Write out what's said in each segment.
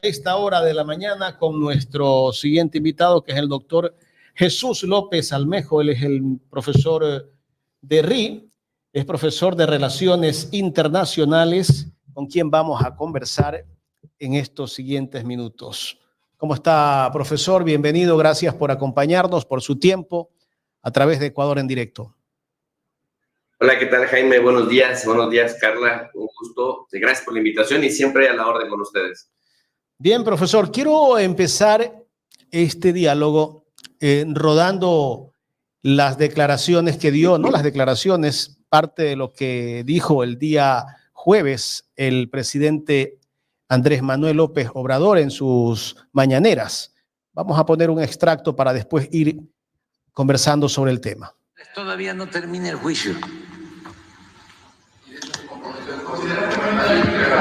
esta hora de la mañana con nuestro siguiente invitado, que es el doctor Jesús López Almejo. Él es el profesor de RI, es profesor de Relaciones Internacionales, con quien vamos a conversar en estos siguientes minutos. ¿Cómo está, profesor? Bienvenido, gracias por acompañarnos, por su tiempo a través de Ecuador en Directo. Hola, ¿qué tal, Jaime? Buenos días, Carla. Un gusto. Gracias por la invitación y siempre a la orden con ustedes. Bien, profesor, quiero empezar este diálogo rodando las declaraciones que dio, no las declaraciones, parte de lo que dijo el día jueves el presidente Andrés Manuel López Obrador en sus mañaneras. Vamos a poner un extracto para después ir conversando sobre el tema. Todavía no termina el juicio.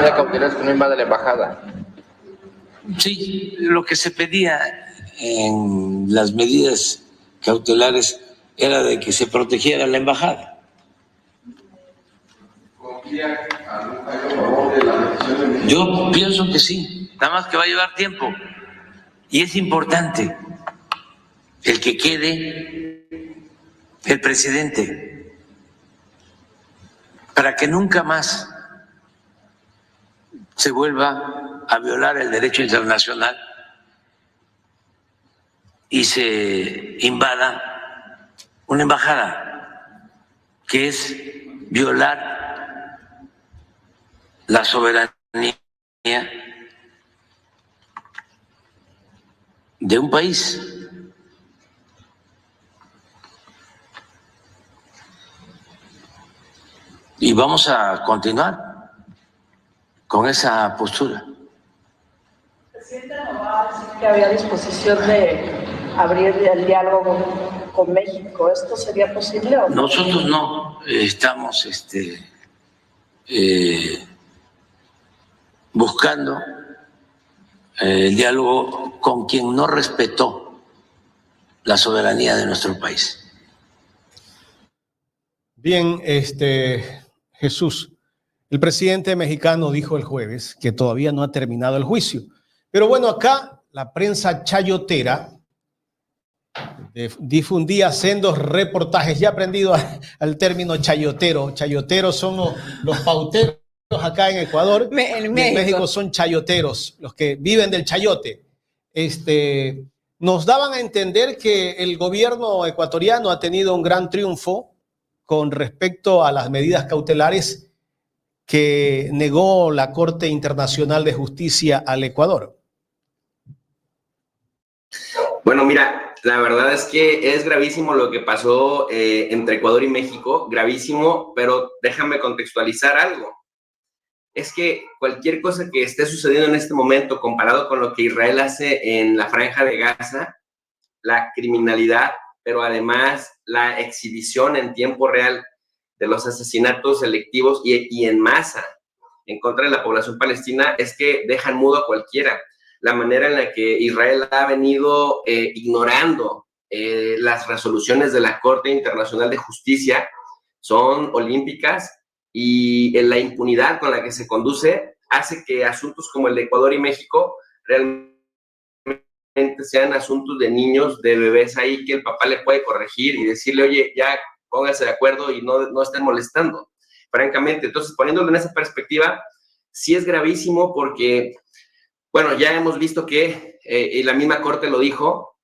¿Hay cautelas que no invade la embajada? Sí, lo que se pedía en las medidas cautelares era de que se protegiera la embajada. Yo pienso que sí, nada más que va a llevar tiempo. Y es importante el que quede el presidente para que nunca más se vuelva a violar el derecho internacional y se invada una embajada, que es violar la soberanía de un país. Y vamos a continuar con esa postura. Presidente, ¿no va a decir que había disposición de abrir el diálogo con México? ¿Esto sería posible o no? Nosotros no estamos buscando el diálogo con quien no respetó la soberanía de nuestro país. Bien, Jesús, el presidente mexicano dijo el jueves que todavía no ha terminado el juicio. Pero bueno, acá la prensa chayotera difundía sendos reportajes. Ya he aprendido al término chayotero. Chayoteros son los pauteros acá en Ecuador. En México son chayoteros, los que viven del chayote. Nos daban a entender que el gobierno ecuatoriano ha tenido un gran triunfo con respecto a las medidas cautelares que negó la Corte Internacional de Justicia al Ecuador. Bueno, mira, la verdad es que es gravísimo lo que pasó entre Ecuador y México, gravísimo, pero déjame contextualizar algo. Es que cualquier cosa que esté sucediendo en este momento comparado con lo que Israel hace en la Franja de Gaza, la criminalidad, pero además la exhibición en tiempo real de los asesinatos selectivos y en masa en contra de la población palestina, es que dejan mudo a cualquiera. La manera en la que Israel ha venido ignorando las resoluciones de la Corte Internacional de Justicia son olímpicas, y la impunidad con la que se conduce hace que asuntos como el de Ecuador y México realmente sean asuntos de niños, de bebés ahí que el papá le puede corregir y decirle, oye, ya pónganse de acuerdo y no estén molestando, francamente. Entonces, poniéndolo en esa perspectiva, sí es gravísimo porque, bueno, ya hemos visto que, y la misma Corte lo dijo,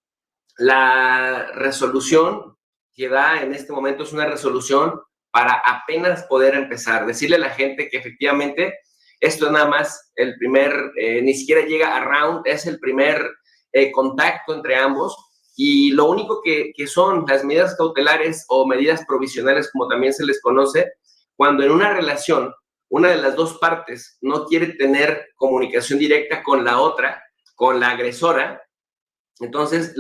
la resolución que da en este momento es una resolución para apenas poder empezar, decirle a la gente que efectivamente esto es nada más el primer, ni siquiera llega a round, es el primer contacto entre ambos, y lo único que son las medidas cautelares o medidas provisionales, como también se les conoce, cuando en una relación una de las dos partes no quiere tener comunicación directa con la otra, con la agresora, entonces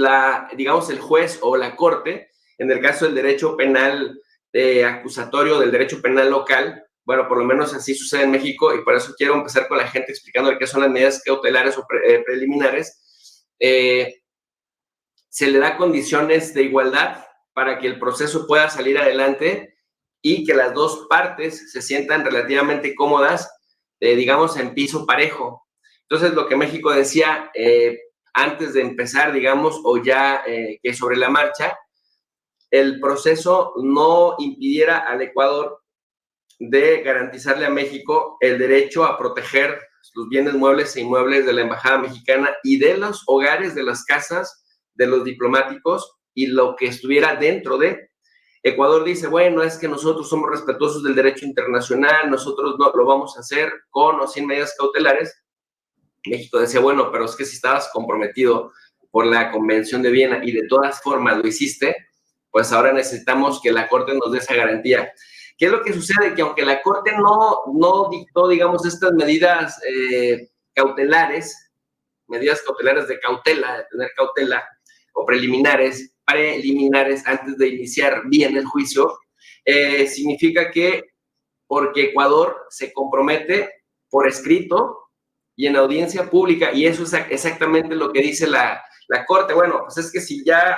digamos el juez o la corte, en el caso del derecho penal acusatorio, del derecho penal local, bueno, por lo menos así sucede en México, y por eso quiero empezar con la gente explicando qué son las medidas cautelares o preliminares. Se le da condiciones de igualdad para que el proceso pueda salir adelante y que las dos partes se sientan relativamente cómodas, digamos, en piso parejo. Entonces, lo que México decía antes de empezar, digamos, o ya que sobre la marcha, el proceso no impidiera al Ecuador de garantizarle a México el derecho a proteger los bienes muebles e inmuebles de la Embajada Mexicana y de los hogares, de las casas, de los diplomáticos y lo que estuviera dentro de. Ecuador dice, bueno, es que nosotros somos respetuosos del derecho internacional, nosotros no lo vamos a hacer con o sin medidas cautelares. México decía, bueno, pero es que si estabas comprometido por la Convención de Viena y de todas formas lo hiciste, pues ahora necesitamos que la Corte nos dé esa garantía. ¿Qué es lo que sucede? Que aunque la Corte no dictó, digamos, estas medidas cautelares de cautela, de tener cautela, o preliminares antes de iniciar bien el juicio, significa que porque Ecuador se compromete por escrito y en audiencia pública, y eso es exactamente lo que dice la Corte. Bueno, pues es que si ya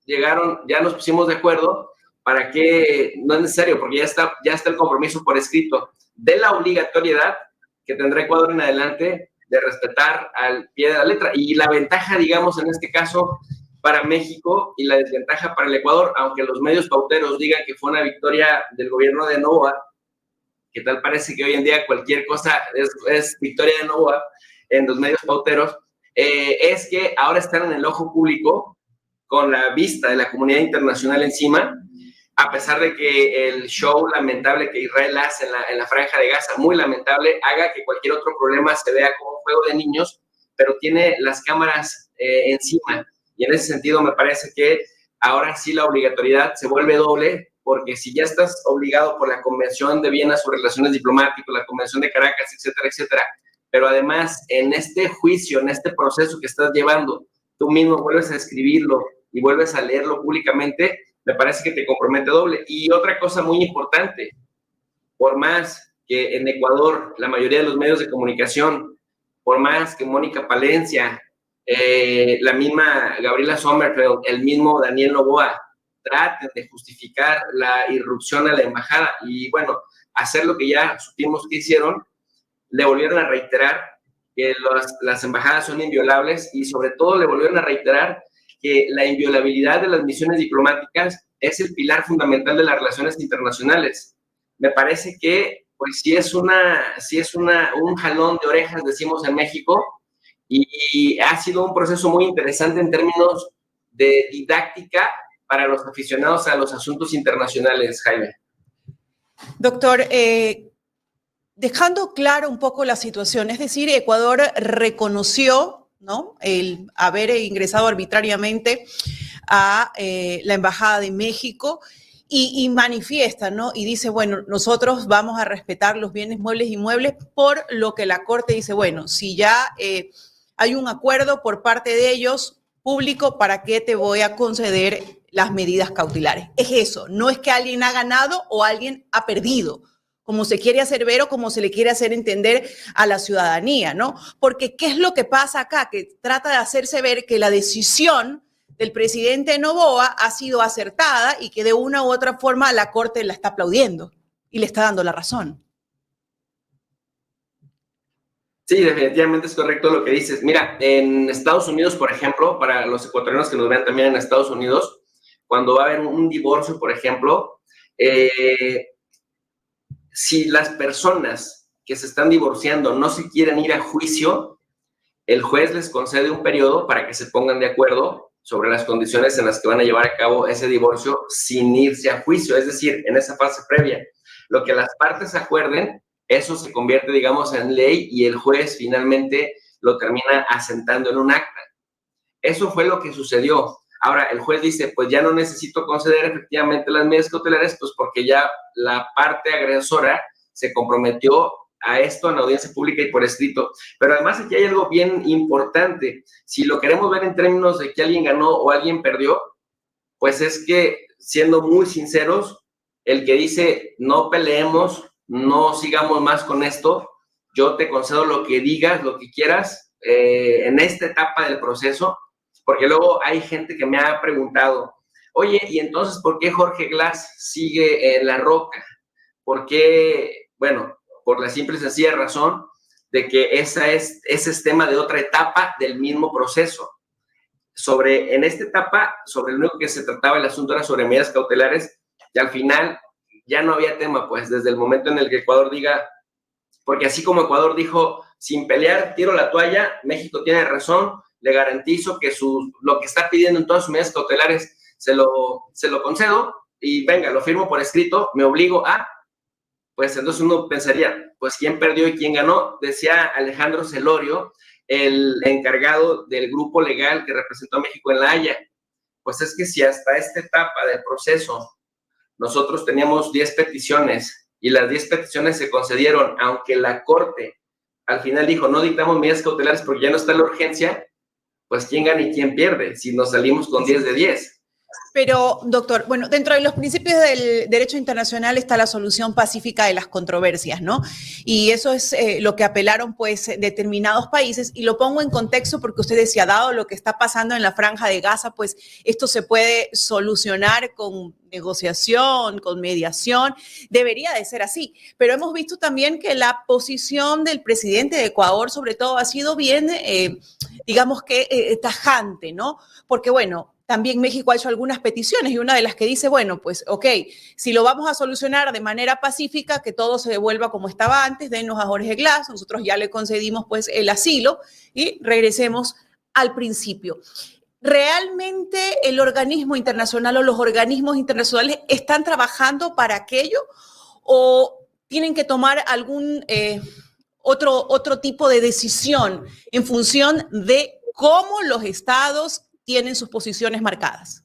llegaron, ya nos pusimos de acuerdo, ¿para qué? No es necesario, porque ya está el compromiso por escrito de la obligatoriedad que tendrá Ecuador en adelante de respetar al pie de la letra. Y la ventaja, digamos, en este caso, para México y la desventaja para el Ecuador, aunque los medios pauteros digan que fue una victoria del gobierno de Noboa, que tal parece que hoy en día cualquier cosa es victoria de Noboa en los medios pauteros, es que ahora están en el ojo público con la vista de la comunidad internacional encima, a pesar de que el show lamentable que Israel hace en la Franja de Gaza, muy lamentable, haga que cualquier otro problema se vea como un juego de niños, pero tiene las cámaras encima. Y en ese sentido me parece que ahora sí la obligatoriedad se vuelve doble, porque si ya estás obligado por la Convención de Viena sobre Relaciones Diplomáticas, la Convención de Caracas, etcétera, etcétera, pero además en este juicio, en este proceso que estás llevando, tú mismo vuelves a escribirlo y vuelves a leerlo públicamente, me parece que te compromete doble. Y otra cosa muy importante, por más que en Ecuador la mayoría de los medios de comunicación, por más que Mónica Palencia, la misma Gabriela Sommerfeld, el mismo Daniel Noboa, traten de justificar la irrupción a la embajada y, bueno, hacer lo que ya supimos que hicieron, le volvieron a reiterar que las embajadas son inviolables y sobre todo le volvieron a reiterar que la inviolabilidad de las misiones diplomáticas es el pilar fundamental de las relaciones internacionales. Me parece que, pues, sí es un jalón de orejas, decimos en México, y ha sido un proceso muy interesante en términos de didáctica para los aficionados a los asuntos internacionales, Jaime. Doctor, dejando claro un poco la situación, es decir, Ecuador reconoció, ¿no?, el haber ingresado arbitrariamente a la Embajada de México y manifiesta, ¿no?, y dice, bueno, nosotros vamos a respetar los bienes muebles e inmuebles, por lo que la Corte dice, bueno, si ya hay un acuerdo por parte de ellos público, ¿para qué te voy a conceder las medidas cautelares? Es eso, no es que alguien ha ganado o alguien ha perdido, como se quiere hacer ver o como se le quiere hacer entender a la ciudadanía, ¿no? Porque ¿qué es lo que pasa acá? Que trata de hacerse ver que la decisión del presidente Noboa ha sido acertada y que de una u otra forma la Corte la está aplaudiendo y le está dando la razón. Sí, definitivamente es correcto lo que dices. Mira, en Estados Unidos, por ejemplo, para los ecuatorianos que nos vean también en Estados Unidos, cuando va a haber un divorcio, por ejemplo, si las personas que se están divorciando no se quieren ir a juicio, el juez les concede un periodo para que se pongan de acuerdo sobre las condiciones en las que van a llevar a cabo ese divorcio sin irse a juicio, es decir, en esa fase previa. Lo que las partes acuerden, eso se convierte, digamos, en ley y el juez finalmente lo termina asentando en un acta. Eso fue lo que sucedió. Ahora, el juez dice, pues ya no necesito conceder efectivamente las medidas cautelares, pues porque ya la parte agresora se comprometió a esto en la audiencia pública y por escrito. Pero además aquí hay algo bien importante. Si lo queremos ver en términos de que alguien ganó o alguien perdió, pues es que, siendo muy sinceros, el que dice, no peleemos, no sigamos más con esto, yo te concedo lo que digas, lo que quieras, en esta etapa del proceso, porque luego hay gente que me ha preguntado, oye, ¿y entonces por qué Jorge Glass sigue en La Roca? ¿Por qué? Bueno, por la simple y sencilla razón de que ese es tema de otra etapa del mismo proceso. En esta etapa, sobre lo único que se trataba el asunto era sobre medidas cautelares, y al final ya no había tema, pues desde el momento en el que Ecuador diga, porque así como Ecuador dijo, sin pelear, tiro la toalla, México tiene razón, le garantizo que lo que está pidiendo en todas sus medidas cautelares se lo concedo, y venga, lo firmo por escrito, me obligo a, pues entonces uno pensaría, pues ¿quién perdió y quién ganó? Decía Alejandro Celorio, el encargado del grupo legal que representó a México en La Haya. Pues es que si hasta esta etapa del proceso nosotros teníamos 10 peticiones y las 10 peticiones se concedieron, aunque la Corte al final dijo, no dictamos medidas cautelares porque ya no está la urgencia, pues ¿quién gana y quién pierde si nos salimos con 10 de 10? Pero, doctor, bueno, dentro de los principios del derecho internacional está la solución pacífica de las controversias, ¿no? Y eso es lo que apelaron, pues, determinados países. Y lo pongo en contexto porque usted decía, dado lo que está pasando en la Franja de Gaza, pues esto se puede solucionar con negociación, con mediación. Debería de ser así. Pero hemos visto también que la posición del presidente de Ecuador, sobre todo, ha sido bien, digamos que, tajante, ¿no? Porque, bueno, también México ha hecho algunas peticiones y una de las que dice, bueno, pues, ok, si lo vamos a solucionar de manera pacífica, que todo se devuelva como estaba antes, denos a Jorge Glass, nosotros ya le concedimos, pues, el asilo y regresemos al principio. ¿Realmente el organismo internacional o los organismos internacionales están trabajando para aquello o tienen que tomar algún otro tipo de decisión en función de cómo los estados tienen sus posiciones marcadas?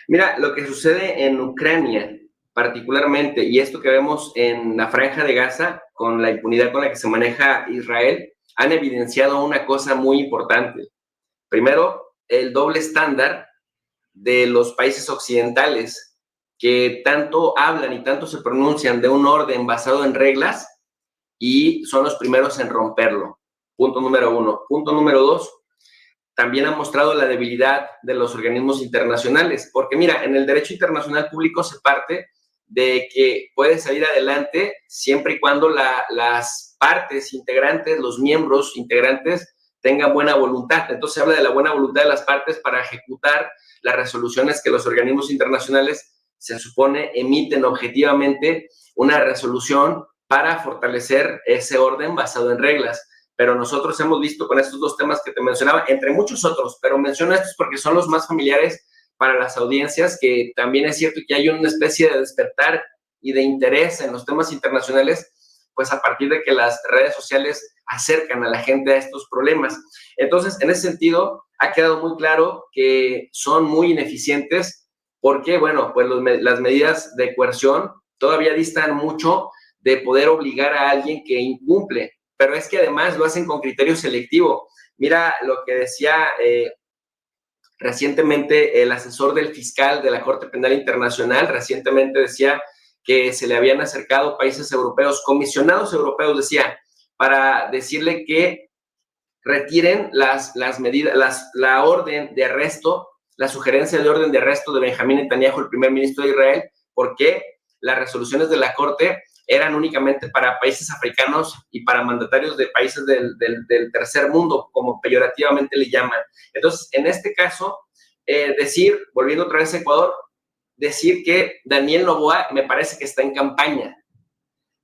Mira, lo que sucede en Ucrania particularmente, y esto que vemos en la Franja de Gaza, con la impunidad con la que se maneja Israel, han evidenciado una cosa muy importante. Primero, el doble estándar de los países occidentales, que tanto hablan y tanto se pronuncian de un orden basado en reglas y son los primeros en romperlo. Punto número 1. Punto número 2. También ha mostrado la debilidad de los organismos internacionales, porque mira, en el derecho internacional público se parte de que puede salir adelante siempre y cuando las partes integrantes, los miembros integrantes tengan buena voluntad. Entonces se habla de la buena voluntad de las partes para ejecutar las resoluciones que los organismos internacionales se supone emiten objetivamente una resolución para fortalecer ese orden basado en reglas. Pero nosotros hemos visto con estos dos temas que te mencionaba, entre muchos otros, pero menciono estos porque son los más familiares para las audiencias, que también es cierto que hay una especie de despertar y de interés en los temas internacionales, pues a partir de que las redes sociales acercan a la gente a estos problemas. Entonces, en ese sentido, ha quedado muy claro que son muy ineficientes porque, bueno, pues las medidas de coerción todavía distan mucho de poder obligar a alguien que incumple, pero es que además lo hacen con criterio selectivo. Mira lo que decía recientemente el asesor del fiscal de la Corte Penal Internacional, recientemente decía que se le habían acercado países europeos, comisionados europeos, decía, para decirle que retiren las medidas, la orden de arresto, la sugerencia de orden de arresto de Benjamín Netanyahu, el primer ministro de Israel, porque las resoluciones de la Corte eran únicamente para países africanos y para mandatarios de países del tercer mundo, como peyorativamente le llaman. Entonces, en este caso, volviendo otra vez a Ecuador, decir que Daniel Noboa me parece que está en campaña.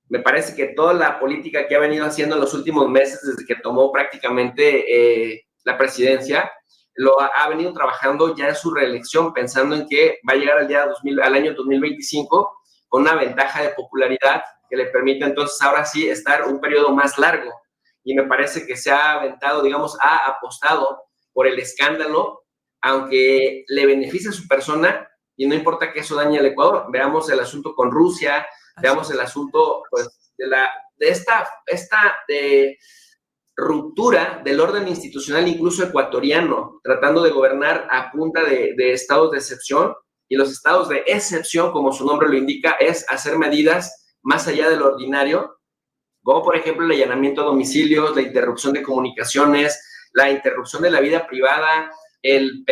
Me parece que toda la política que ha venido haciendo en los últimos meses, desde que tomó prácticamente la presidencia, ha venido trabajando ya en su reelección, pensando en que va a llegar al año 2025 con una ventaja de popularidad que le permite entonces ahora sí estar un periodo más largo. Y me parece que se ha aventado, digamos, ha apostado por el escándalo, aunque le beneficia a su persona y no importa que eso dañe al Ecuador. Veamos el asunto con Rusia, veamos el asunto pues, de esta ruptura del orden institucional incluso ecuatoriano, tratando de gobernar a punta de estados de excepción. Y los estados de excepción, como su nombre lo indica, es hacer medidas más allá de lo ordinario, como por ejemplo el allanamiento a domicilios, la interrupción de comunicaciones, la interrupción de la vida privada, el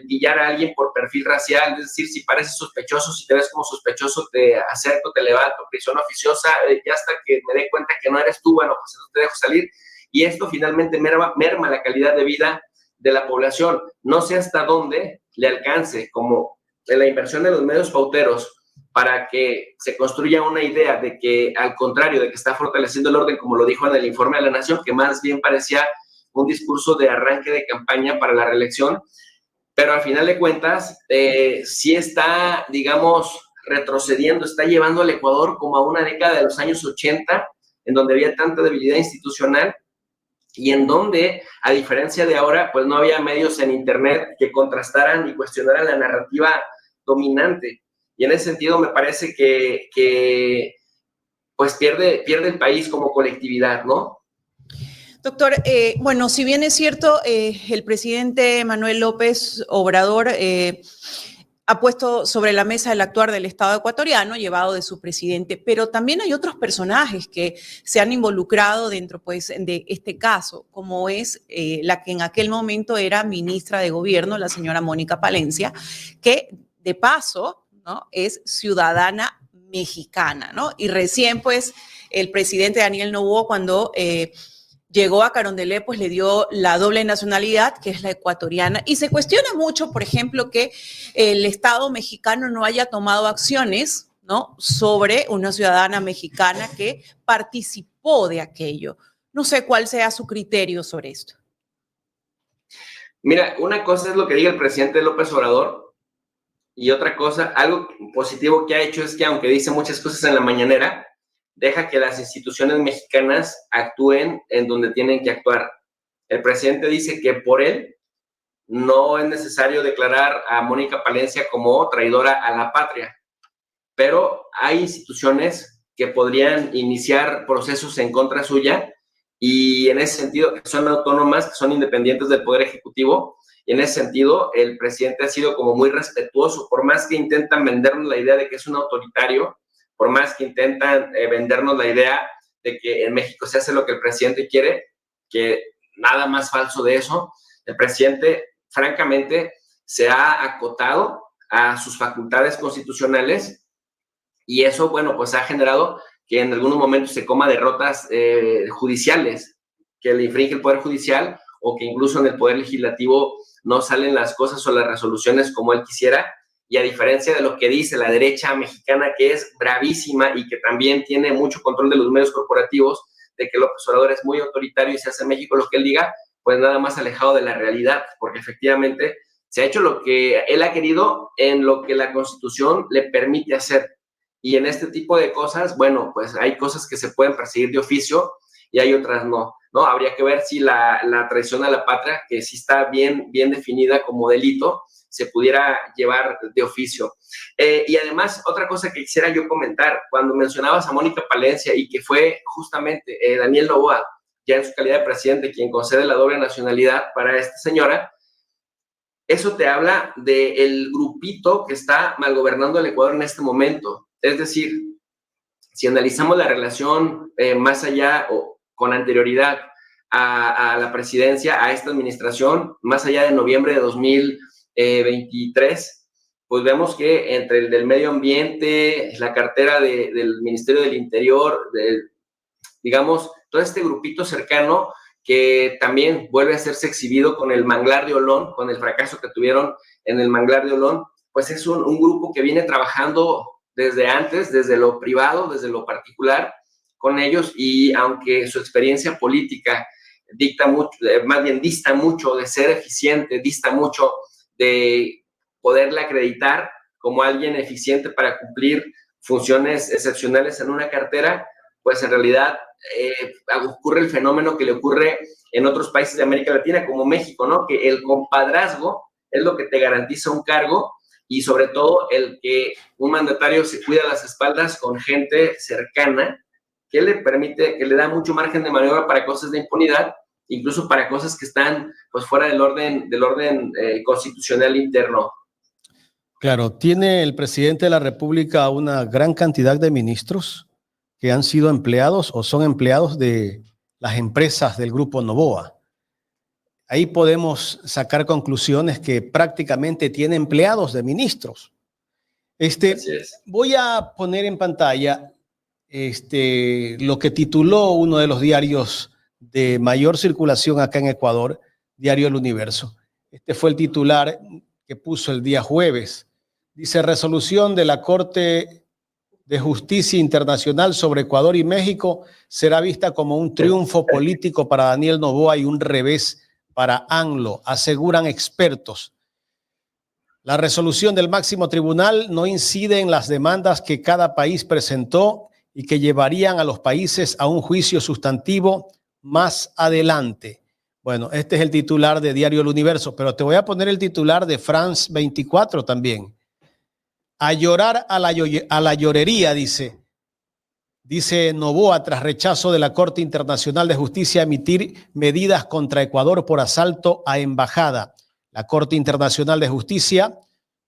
pillar a alguien por perfil racial, es decir, si pareces sospechoso, si te ves como sospechoso, te acerco, te levanto, prisión oficiosa, ya hasta que me dé cuenta que no eres tú, bueno, pues no te dejo salir. Y esto finalmente merma la calidad de vida de la población. No sé hasta dónde le alcance, como en la inversión de los medios pauteros, para que se construya una idea de que, al contrario, de que está fortaleciendo el orden, como lo dijo en el informe de la Nación, que más bien parecía un discurso de arranque de campaña para la reelección, pero al final de cuentas sí está, digamos, retrocediendo, está llevando al Ecuador como a una década de los años 80, en donde había tanta debilidad institucional y en donde, a diferencia de ahora, pues no había medios en Internet que contrastaran y cuestionaran la narrativa dominante. Y en ese sentido me parece que pues pierde el país como colectividad, ¿no? Doctor, bueno, si bien es cierto, el presidente Manuel López Obrador ha puesto sobre la mesa el actuar del Estado ecuatoriano, llevado de su presidente, pero también hay otros personajes que se han involucrado dentro, pues, de este caso, como es la que en aquel momento era ministra de Gobierno, la señora Mónica Palencia, que de paso, ¿no?, es ciudadana mexicana, ¿no? Y recién, pues, el presidente Daniel Noboa, cuando llegó a Carondelet, pues le dio la doble nacionalidad, que es la ecuatoriana, y se cuestiona mucho, por ejemplo, que el Estado mexicano no haya tomado acciones, ¿no?, sobre una ciudadana mexicana que participó de aquello. No sé cuál sea su criterio sobre esto. Mira, una cosa es lo que diga el presidente López Obrador y otra cosa, algo positivo que ha hecho es que, aunque dice muchas cosas en la mañanera, deja que las instituciones mexicanas actúen en donde tienen que actuar. El presidente dice que por él no es necesario declarar a Mónica Palencia como traidora a la patria, pero hay instituciones que podrían iniciar procesos en contra suya y en ese sentido que son autónomas, que son independientes del Poder Ejecutivo, y en ese sentido el presidente ha sido como muy respetuoso, por más que intentan vendernos la idea de que es un autoritario, por más que intentan vendernos la idea de que en México se hace lo que el presidente quiere, que nada más falso de eso. El presidente, francamente, se ha acotado a sus facultades constitucionales y eso, bueno, pues ha generado que en algunos momentos se coma derrotas judiciales, que le infringe el Poder Judicial o que incluso en el Poder Legislativo no salen las cosas o las resoluciones como él quisiera. Y a diferencia de lo que dice la derecha mexicana, que es bravísima y que también tiene mucho control de los medios corporativos, de que López Obrador es muy autoritario y se hace en México lo que él diga, pues nada más alejado de la realidad, porque efectivamente se ha hecho lo que él ha querido en lo que la Constitución le permite hacer. Y en este tipo de cosas, bueno, pues hay cosas que se pueden perseguir de oficio y hay otras no, ¿no? Habría que ver si la traición a la patria, que sí está bien definida como delito, se pudiera llevar de oficio. Y además, otra cosa que quisiera yo comentar, cuando mencionabas a Mónica Palencia y que fue justamente Daniel Noboa, ya en su calidad de presidente, quien concede la doble nacionalidad para esta señora, eso te habla del grupito que está malgobernando el Ecuador en este momento. Es decir, si analizamos la relación más allá o con anterioridad a la presidencia, a esta administración, más allá de noviembre de 2023, pues vemos que entre el del medio ambiente, la cartera del Ministerio del Interior, digamos, todo este grupito cercano que también vuelve a serse exhibido con el manglar de Olón, con el fracaso que tuvieron en el manglar de Olón, pues es un grupo que viene trabajando desde antes, desde lo privado, desde lo particular con ellos, y aunque su experiencia política dicta mucho, más bien dista mucho de ser eficiente, dista mucho de poderle acreditar como alguien eficiente para cumplir funciones excepcionales en una cartera, pues en realidad ocurre el fenómeno que le ocurre en otros países de América Latina, como México, ¿no? Que el compadrazgo es lo que te garantiza un cargo y sobre todo el que un mandatario se cuida las espaldas con gente cercana que le permite, que le da mucho margen de maniobra para cosas de impunidad, incluso para cosas que están pues fuera del orden constitucional interno. Claro, tiene el presidente de la República una gran cantidad de ministros que han sido empleados o son empleados de las empresas del Grupo Noboa. ahí podemos sacar conclusiones que prácticamente tiene empleados de ministros. Voy a poner en pantalla lo que tituló uno de los diarios de mayor circulación acá en Ecuador, Diario El Universo. Este fue el titular que puso el día jueves. Dice: resolución de la Corte de Justicia Internacional sobre Ecuador y México será vista como un triunfo político para Daniel Noboa y un revés para ANLO, aseguran expertos. La resolución del máximo tribunal no incide en las demandas que cada país presentó y que llevarían a los países a un juicio sustantivo más adelante. Bueno, este es el titular de Diario El Universo, pero te voy a poner el titular de France 24 también. A llorar a la llorería, dice Noboa tras rechazo de la Corte Internacional de Justicia a emitir medidas contra Ecuador por asalto a embajada. La Corte Internacional de Justicia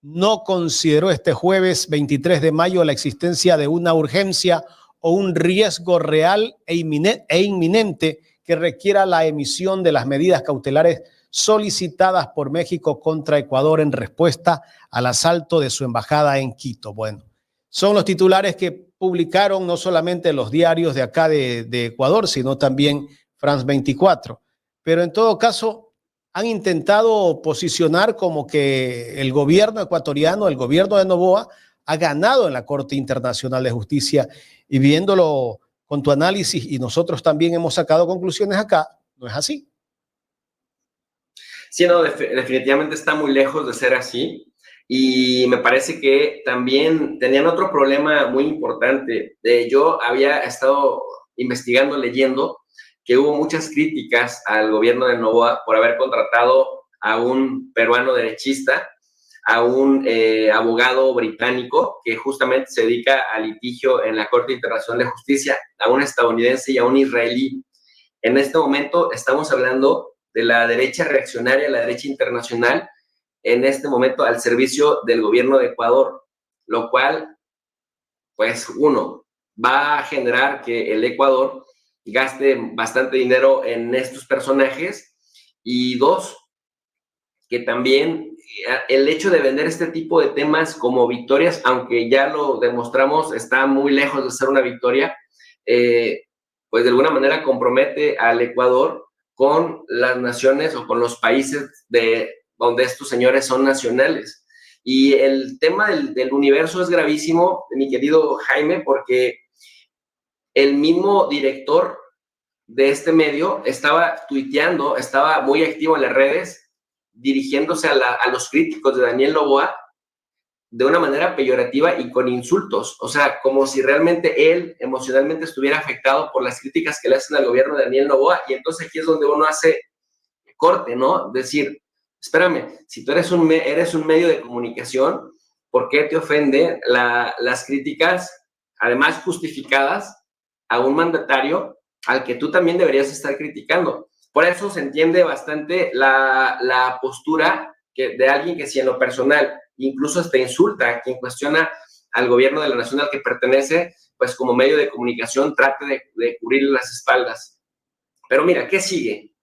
no consideró este jueves 23 de mayo la existencia de una urgencia o un riesgo real e inminente que requiera la emisión de las medidas cautelares solicitadas por México contra Ecuador en respuesta al asalto de su embajada en Quito. Bueno, son los titulares que publicaron no solamente los diarios de acá de Ecuador, sino también France 24. Pero en todo caso, han intentado posicionar como que el gobierno ecuatoriano, el gobierno de Noboa, ha ganado en la Corte Internacional de Justicia, y viéndolo con tu análisis, y nosotros también hemos sacado conclusiones acá, no es así. Sí, no, definitivamente está muy lejos de ser así, y me parece que también tenían otro problema muy importante. Yo había estado investigando, leyendo, que hubo muchas críticas al gobierno de Noboa por haber contratado a un peruano derechista, a un abogado británico que justamente se dedica al litigio en la Corte Internacional de Justicia, a un estadounidense y a un israelí. En este momento estamos hablando de la derecha reaccionaria, la derecha internacional, en este momento al servicio del gobierno de Ecuador, lo cual, pues, uno, va a generar que el Ecuador gaste bastante dinero en estos personajes, y dos, que también el hecho de vender este tipo de temas como victorias, aunque ya lo demostramos, está muy lejos de ser una victoria, pues de alguna manera compromete al Ecuador con las naciones o con los países donde estos señores son nacionales. Y el tema del universo es gravísimo, mi querido Jaime, porque el mismo director de este medio estaba tuiteando, estaba muy activo en las redes, dirigiéndose a los críticos de Daniel Noboa de una manera peyorativa y con insultos. O sea, como si realmente él emocionalmente estuviera afectado por las críticas que le hacen al gobierno de Daniel Noboa. Y entonces aquí es donde uno hace corte, ¿no? Decir, espérame, si tú eres un medio de comunicación, ¿por qué te ofende las críticas, además justificadas, a un mandatario al que tú también deberías estar criticando? Por eso se entiende bastante la postura de alguien que, si en lo personal incluso hasta insulta a quien cuestiona al gobierno de la nación al que pertenece, pues como medio de comunicación trate de cubrirle las espaldas. Pero mira, ¿qué sigue?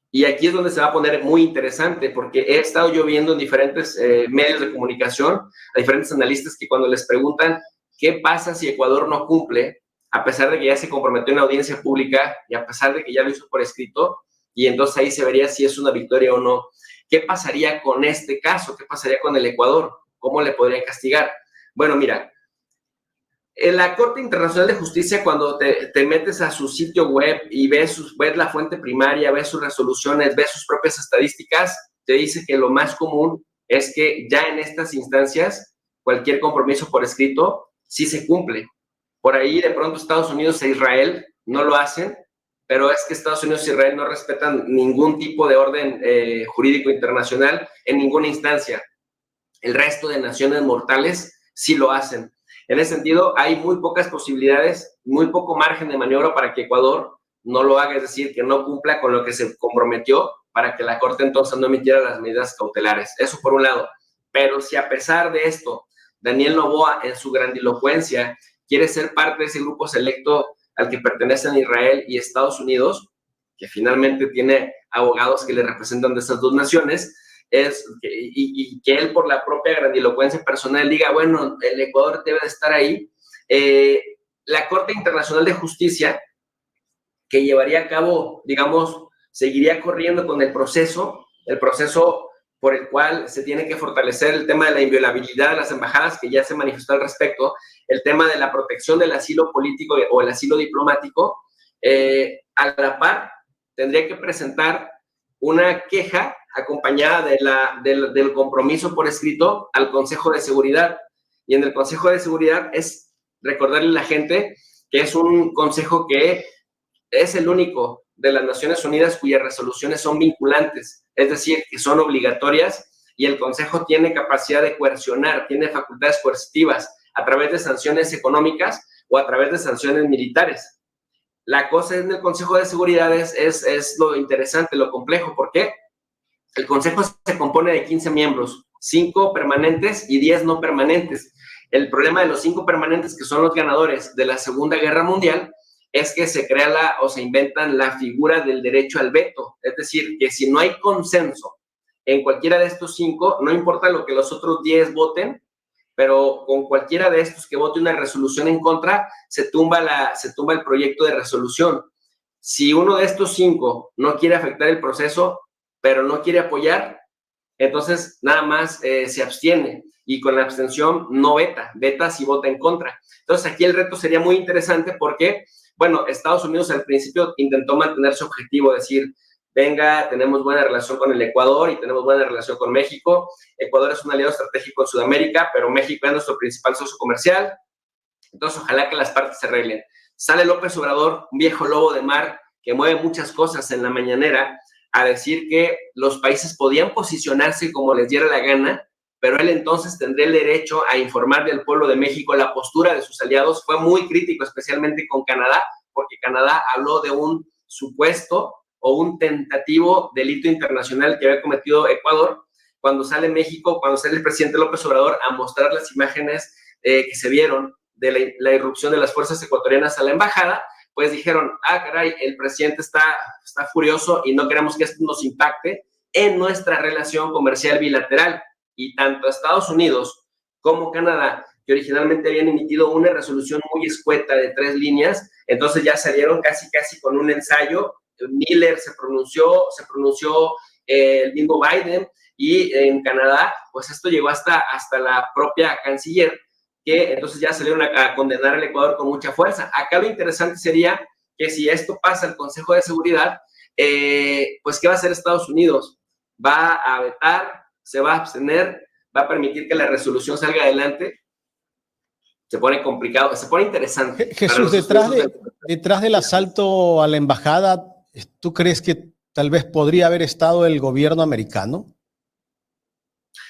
Y aquí es donde se va a poner muy interesante, porque he estado yo viendo en diferentes medios de comunicación a diferentes analistas que, cuando les preguntan qué pasa si Ecuador no cumple, a pesar de que ya se comprometió en la audiencia pública y a pesar de que ya lo hizo por escrito, y entonces ahí se vería si es una victoria o no, ¿qué pasaría con este caso? ¿Qué pasaría con el Ecuador? ¿Cómo le podrían castigar? Bueno, mira, en la Corte Internacional de Justicia, cuando te metes a su sitio web y ves la fuente primaria, ves sus resoluciones, ves sus propias estadísticas, te dice que lo más común es que ya en estas instancias cualquier compromiso por escrito sí se cumple. Por ahí de pronto Estados Unidos e Israel no lo hacen, pero es que Estados Unidos e Israel no respetan ningún tipo de orden jurídico internacional en ninguna instancia. El resto de naciones mortales sí lo hacen. En ese sentido, hay muy pocas posibilidades, muy poco margen de maniobra para que Ecuador no lo haga, es decir, que no cumpla con lo que se comprometió, para que la Corte entonces no emitiera las medidas cautelares. Eso por un lado. Pero si a pesar de esto, Daniel Noboa, en su grandilocuencia, quiere ser parte de ese grupo selecto al que pertenecen Israel y Estados Unidos, que finalmente tiene abogados que le representan de estas dos naciones, y que él por la propia grandilocuencia personal diga, bueno, el Ecuador debe de estar ahí. La Corte Internacional de Justicia, que llevaría a cabo, digamos, seguiría corriendo con el proceso por el cual se tiene que fortalecer el tema de la inviolabilidad de las embajadas, que ya se manifestó al respecto, el tema de la protección del asilo político o el asilo diplomático. A la par, tendría que presentar una queja acompañada del compromiso por escrito al Consejo de Seguridad. Y en el Consejo de Seguridad es recordarle a la gente que es un consejo que es el único de las Naciones Unidas cuyas resoluciones son vinculantes, es decir, que son obligatorias, y el Consejo tiene capacidad de coercionar, tiene facultades coercitivas a través de sanciones económicas o a través de sanciones militares. La cosa en el Consejo de Seguridad es lo interesante, lo complejo. ¿Por qué? El Consejo se compone de 15 miembros, 5 permanentes y 10 no permanentes. El problema de los 5 permanentes, que son los ganadores de la Segunda Guerra Mundial, es que se crea se inventan la figura del derecho al veto. Es decir, que si no hay consenso en cualquiera de estos 5, no importa lo que los otros 10 voten, pero con cualquiera de estos que vote una resolución en contra, se tumba el proyecto de resolución. Si uno de estos 5 no quiere afectar el proceso, pero no quiere apoyar, entonces nada más se abstiene, y con la abstención no veta si vota en contra. Entonces aquí el reto sería muy interesante porque, bueno, Estados Unidos al principio intentó mantener su objetivo, decir, venga, tenemos buena relación con el Ecuador y tenemos buena relación con México. Ecuador es un aliado estratégico en Sudamérica, pero México es nuestro principal socio comercial. Entonces, ojalá que las partes se arreglen. Sale López Obrador, un viejo lobo de mar que mueve muchas cosas en la mañanera, a decir que los países podían posicionarse como les diera la gana, pero él entonces tendría el derecho a informarle al pueblo de México la postura de sus aliados. Fue muy crítico, especialmente con Canadá, porque Canadá habló de un supuesto o un tentativo delito internacional que había cometido Ecuador. Cuando sale México, cuando sale el presidente López Obrador a mostrar las imágenes que se vieron de la irrupción de las fuerzas ecuatorianas a la embajada, pues dijeron, caray, el presidente está furioso y no queremos que esto nos impacte en nuestra relación comercial bilateral. Y tanto Estados Unidos como Canadá, que originalmente habían emitido una resolución muy escueta de 3 líneas, entonces ya salieron casi con un ensayo. Miller se pronunció el mismo Biden, y en Canadá, pues esto llegó hasta la propia canciller, que entonces ya salieron a condenar al Ecuador con mucha fuerza. Acá lo interesante sería que si esto pasa al Consejo de Seguridad, pues ¿qué va a hacer Estados Unidos? ¿Va a vetar? ¿Se va a abstener? ¿Va a permitir que la resolución salga adelante? Se pone complicado, se pone interesante. Jesús, detrás del asalto a la embajada, ¿tú crees que tal vez podría haber estado el gobierno americano?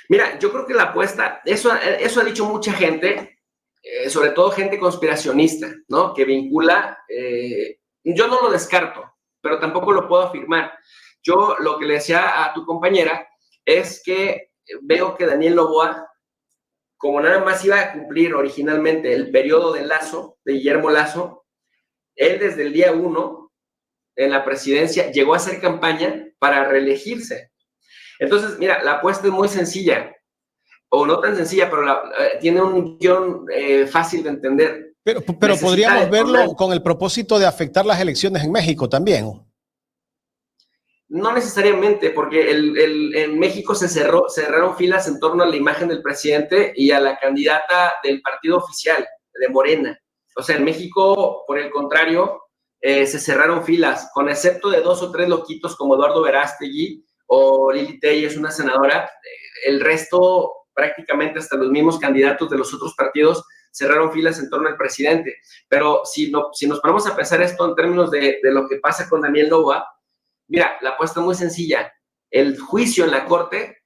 Mira, yo creo que la apuesta, eso ha dicho mucha gente, sobre todo gente conspiracionista, ¿no? Que vincula, yo no lo descarto, pero tampoco lo puedo afirmar. Yo lo que le decía a tu compañera es que veo que Daniel Noboa, como nada más iba a cumplir originalmente el periodo de Lazo, de Guillermo Lazo, él desde el día 1 en la presidencia llegó a hacer campaña para reelegirse. Entonces, mira, la apuesta es muy sencilla, o no tan sencilla, pero tiene un guión fácil de entender. Pero podríamos verlo con el propósito de afectar las elecciones en México también. No necesariamente, porque en México cerraron filas en torno a la imagen del presidente y a la candidata del partido oficial, de Morena. O sea, en México, por el contrario, se cerraron filas, con excepto de 2 o 3 loquitos como Eduardo Verástegui o Lili Telles, una senadora. El resto, prácticamente hasta los mismos candidatos de los otros partidos, cerraron filas en torno al presidente. Pero si nos ponemos a pensar esto en términos de lo que pasa con Daniel Noboa, mira, la apuesta es muy sencilla. El juicio en la corte,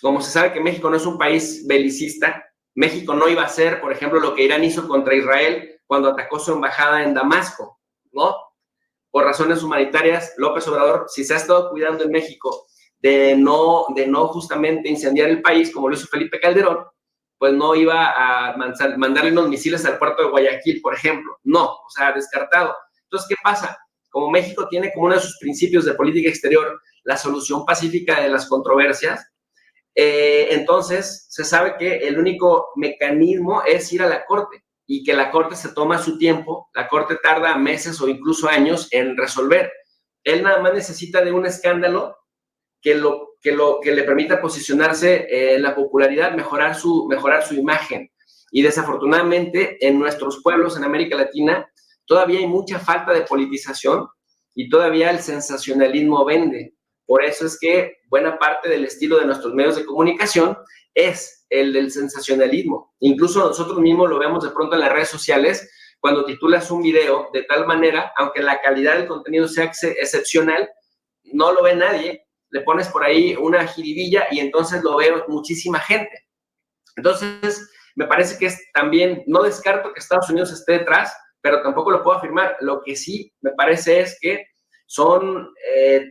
como se sabe que México no es un país belicista, México no iba a hacer, por ejemplo, lo que Irán hizo contra Israel cuando atacó su embajada en Damasco, ¿no? Por razones humanitarias, López Obrador, si se ha estado cuidando en México de no justamente incendiar el país, como lo hizo Felipe Calderón, pues no iba a mandarle unos misiles al puerto de Guayaquil, por ejemplo. No, o sea, descartado. Entonces, ¿qué pasa? como México tiene como uno de sus principios de política exterior la solución pacífica de las controversias, entonces se sabe que el único mecanismo es ir a la Corte y que la Corte se toma su tiempo, la Corte tarda meses o incluso años en resolver. Él nada más necesita de un escándalo que le permita posicionarse en la popularidad, mejorar su imagen. Y desafortunadamente en nuestros pueblos, en América Latina, todavía hay mucha falta de politización y todavía el sensacionalismo vende. Por eso es que buena parte del estilo de nuestros medios de comunicación es el del sensacionalismo. Incluso nosotros mismos lo vemos de pronto en las redes sociales, cuando titulas un video de tal manera, aunque la calidad del contenido sea excepcional, no lo ve nadie, le pones por ahí una jiribilla y entonces lo ve muchísima gente. Entonces, me parece que es también, no descarto que Estados Unidos esté detrás, pero tampoco lo puedo afirmar. Lo que sí me parece es que son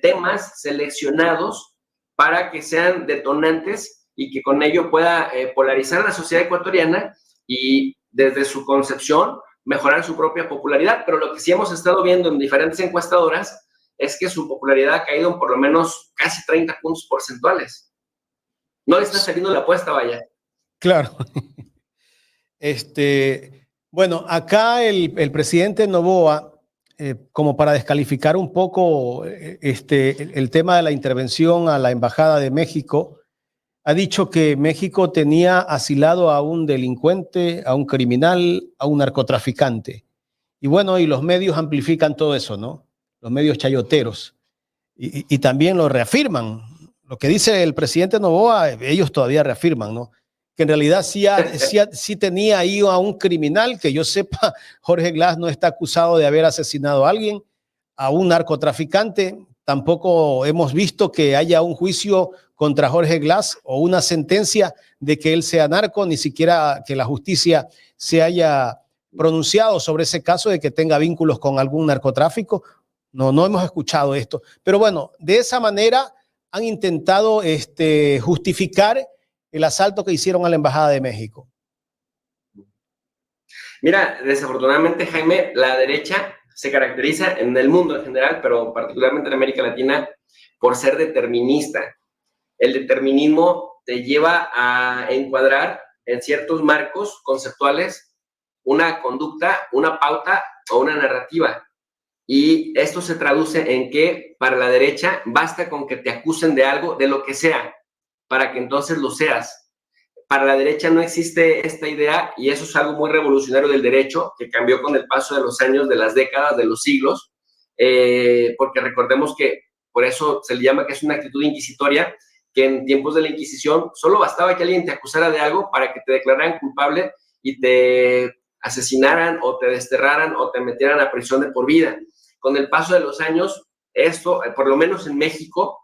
temas seleccionados para que sean detonantes y que con ello pueda polarizar a la sociedad ecuatoriana y desde su concepción mejorar su propia popularidad. Pero lo que sí hemos estado viendo en diferentes encuestadoras es que su popularidad ha caído en por lo menos casi 30 puntos porcentuales. No le está saliendo la apuesta, vaya. Claro. Bueno, acá el presidente Noboa, como para descalificar un poco el tema de la intervención a la Embajada de México, ha dicho que México tenía asilado a un delincuente, a un criminal, a un narcotraficante. Y bueno, y los medios amplifican todo eso, ¿no? Los medios chayoteros. Y también lo reafirman. Lo que dice el presidente Noboa, ellos todavía reafirman, ¿no? Que en realidad sí tenía ahí a un criminal, que yo sepa, Jorge Glass no está acusado de haber asesinado a alguien, a un narcotraficante. Tampoco hemos visto que haya un juicio contra Jorge Glass o una sentencia de que él sea narco, ni siquiera que la justicia se haya pronunciado sobre ese caso de que tenga vínculos con algún narcotráfico. No hemos escuchado esto. Pero bueno, de esa manera han intentado justificar el asalto que hicieron a la Embajada de México. Mira, desafortunadamente, Jaime, la derecha se caracteriza en el mundo en general, pero particularmente en América Latina, por ser determinista. El determinismo te lleva a encuadrar en ciertos marcos conceptuales una conducta, una pauta o una narrativa. Y esto se traduce en que para la derecha basta con que te acusen de algo, de lo que sea, para que entonces lo seas. Para la derecha no existe esta idea, y eso es algo muy revolucionario del derecho, que cambió con el paso de los años, de las décadas, de los siglos, porque recordemos que por eso se le llama que es una actitud inquisitoria, que en tiempos de la Inquisición solo bastaba que alguien te acusara de algo para que te declararan culpable y te asesinaran o te desterraran o te metieran a prisión de por vida. Con el paso de los años, esto, por lo menos en México,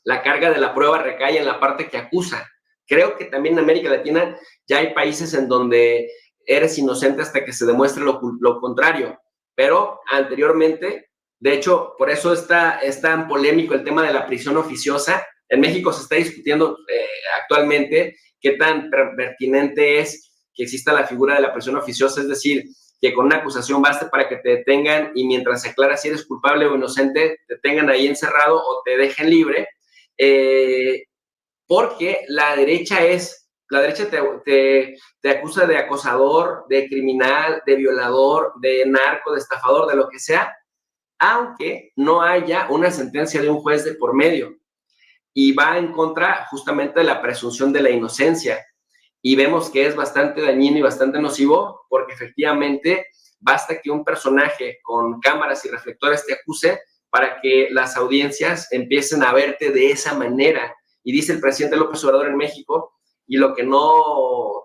la carga de la prueba recae en la parte que acusa. Creo que también en América Latina ya hay países en donde eres inocente hasta que se demuestre lo contrario. Pero anteriormente, de hecho, por eso es tan polémico el tema de la prisión oficiosa. En México se está discutiendo actualmente qué tan pertinente es que exista la figura de la prisión oficiosa, es decir, que con una acusación baste para que te detengan y mientras se aclara si eres culpable o inocente, te tengan ahí encerrado o te dejen libre, porque la derecha te acusa de acosador, de criminal, de violador, de narco, de estafador, de lo que sea, aunque no haya una sentencia de un juez de por medio. Y va en contra justamente de la presunción de la inocencia. Y vemos que es bastante dañino y bastante nocivo, porque efectivamente basta que un personaje con cámaras y reflectores te acuse para que las audiencias empiecen a verte de esa manera. Y dice el presidente López Obrador en México, y lo que no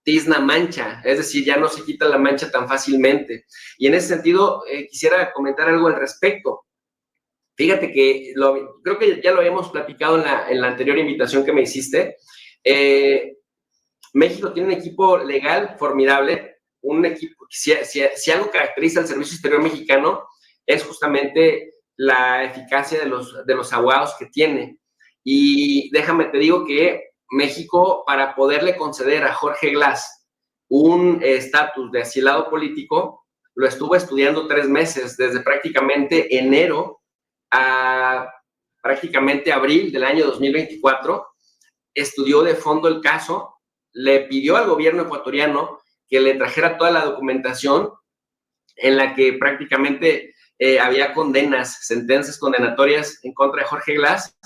tizna mancha, es decir, ya no se quita la mancha tan fácilmente. Y en ese sentido, quisiera comentar algo al respecto. Fíjate que creo que ya lo habíamos platicado en la anterior invitación que me hiciste. México tiene un equipo legal formidable, un equipo, si algo caracteriza al Servicio Exterior mexicano, es justamente la eficacia de los abogados que tiene. Y déjame te digo que México, para poderle conceder a Jorge Glass un estatus de asilado político, lo estuvo estudiando 3 meses, desde prácticamente enero a prácticamente abril del año 2024, estudió de fondo el caso, le pidió al gobierno ecuatoriano que le trajera toda la documentación en la que prácticamente había condenas, sentencias condenatorias en contra de Jorge Glass,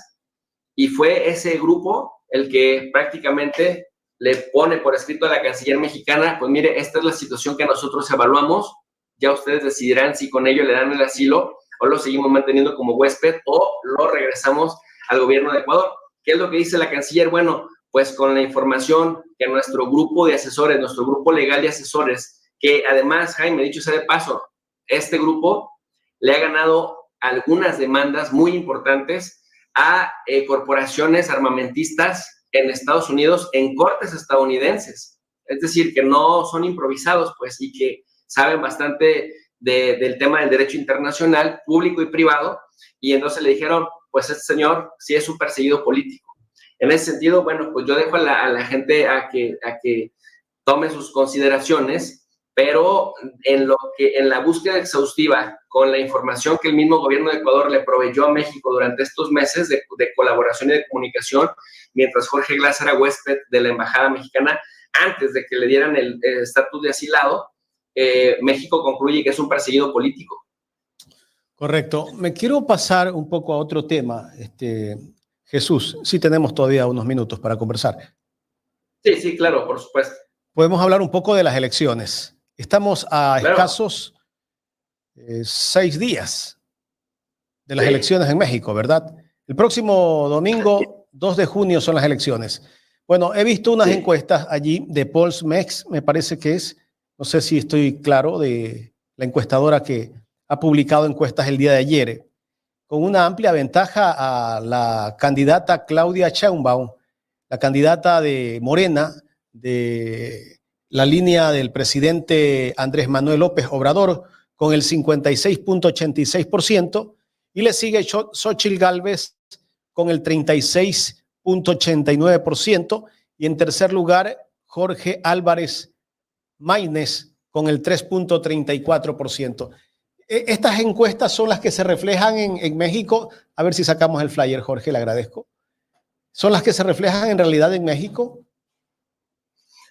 y fue ese grupo el que prácticamente le pone por escrito a la canciller mexicana, pues mire, esta es la situación que nosotros evaluamos, ya ustedes decidirán si con ello le dan el asilo o lo seguimos manteniendo como huésped o lo regresamos al gobierno de Ecuador. ¿Qué es lo que dice la canciller? Bueno, pues con la información que nuestro grupo de asesores, nuestro grupo legal de asesores, que además, Jaime, dicho sea de paso, este grupo le ha ganado algunas demandas muy importantes a corporaciones armamentistas en Estados Unidos, en cortes estadounidenses. Es decir, que no son improvisados, pues, y que saben bastante del tema del derecho internacional, público y privado, y entonces le dijeron, pues este señor sí es un perseguido político. En ese sentido, bueno, pues yo dejo a la gente a que tome sus consideraciones, pero en la búsqueda exhaustiva, con la información que el mismo gobierno de Ecuador le proveyó a México durante estos meses de colaboración y de comunicación, mientras Jorge Glass era huésped de la embajada mexicana, antes de que le dieran el estatus de asilado, México concluye que es un perseguido político. Correcto. Me quiero pasar un poco a otro tema, Jesús. Sí tenemos todavía unos minutos para conversar. Sí, claro, por supuesto. Podemos hablar un poco de las elecciones. Estamos a escasos 6 días de las elecciones en México, ¿verdad? El próximo domingo, 2 de junio, son las elecciones. Bueno, he visto unas encuestas allí de PolsMex, me parece que es, no sé si estoy claro, de la encuestadora que ha publicado encuestas el día de ayer, con una amplia ventaja a la candidata Claudia Sheinbaum, la candidata de Morena, de la línea del presidente Andrés Manuel López Obrador, con el 56.86%, y le sigue Xóchitl Gálvez con el 36.89%, y en tercer lugar Jorge Álvarez Maínez con el 3.34%. Estas encuestas son las que se reflejan en México. A ver si sacamos el flyer, Jorge, le agradezco. ¿Son las que se reflejan en realidad en México?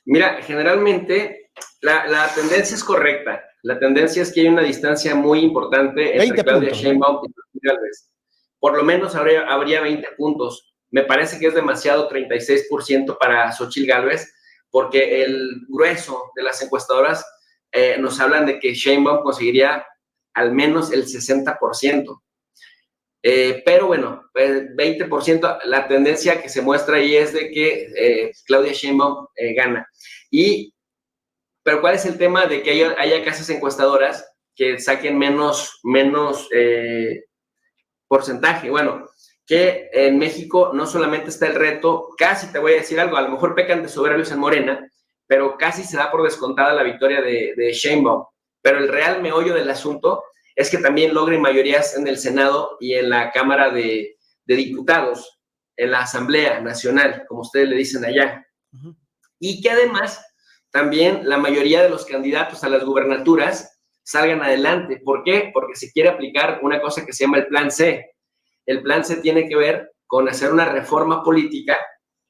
Mira, generalmente la tendencia es correcta. La tendencia es que hay una distancia muy importante entre Claudia Sheinbaum y Xochitl Gálvez. Por lo menos habría 20 puntos. Me parece que es demasiado 36% para Xochitl Gálvez, porque el grueso de las encuestadoras nos hablan de que Sheinbaum conseguiría al menos el 60%. Pero bueno, 20%, la tendencia que se muestra ahí es de que Claudia Sheinbaum gana. Pero ¿cuál es el tema de que haya casas encuestadoras que saquen menos porcentaje? Bueno, que en México no solamente está el reto, casi te voy a decir algo, a lo mejor pecan de soberbios en Morena, pero casi se da por descontada la victoria de Sheinbaum. Pero el real meollo del asunto es que también logren mayorías en el Senado y en la Cámara de Diputados, en la Asamblea Nacional, como ustedes le dicen allá. Y que además también la mayoría de los candidatos a las gubernaturas salgan adelante. ¿Por qué? Porque se quiere aplicar una cosa que se llama el Plan C. El Plan C tiene que ver con hacer una reforma política,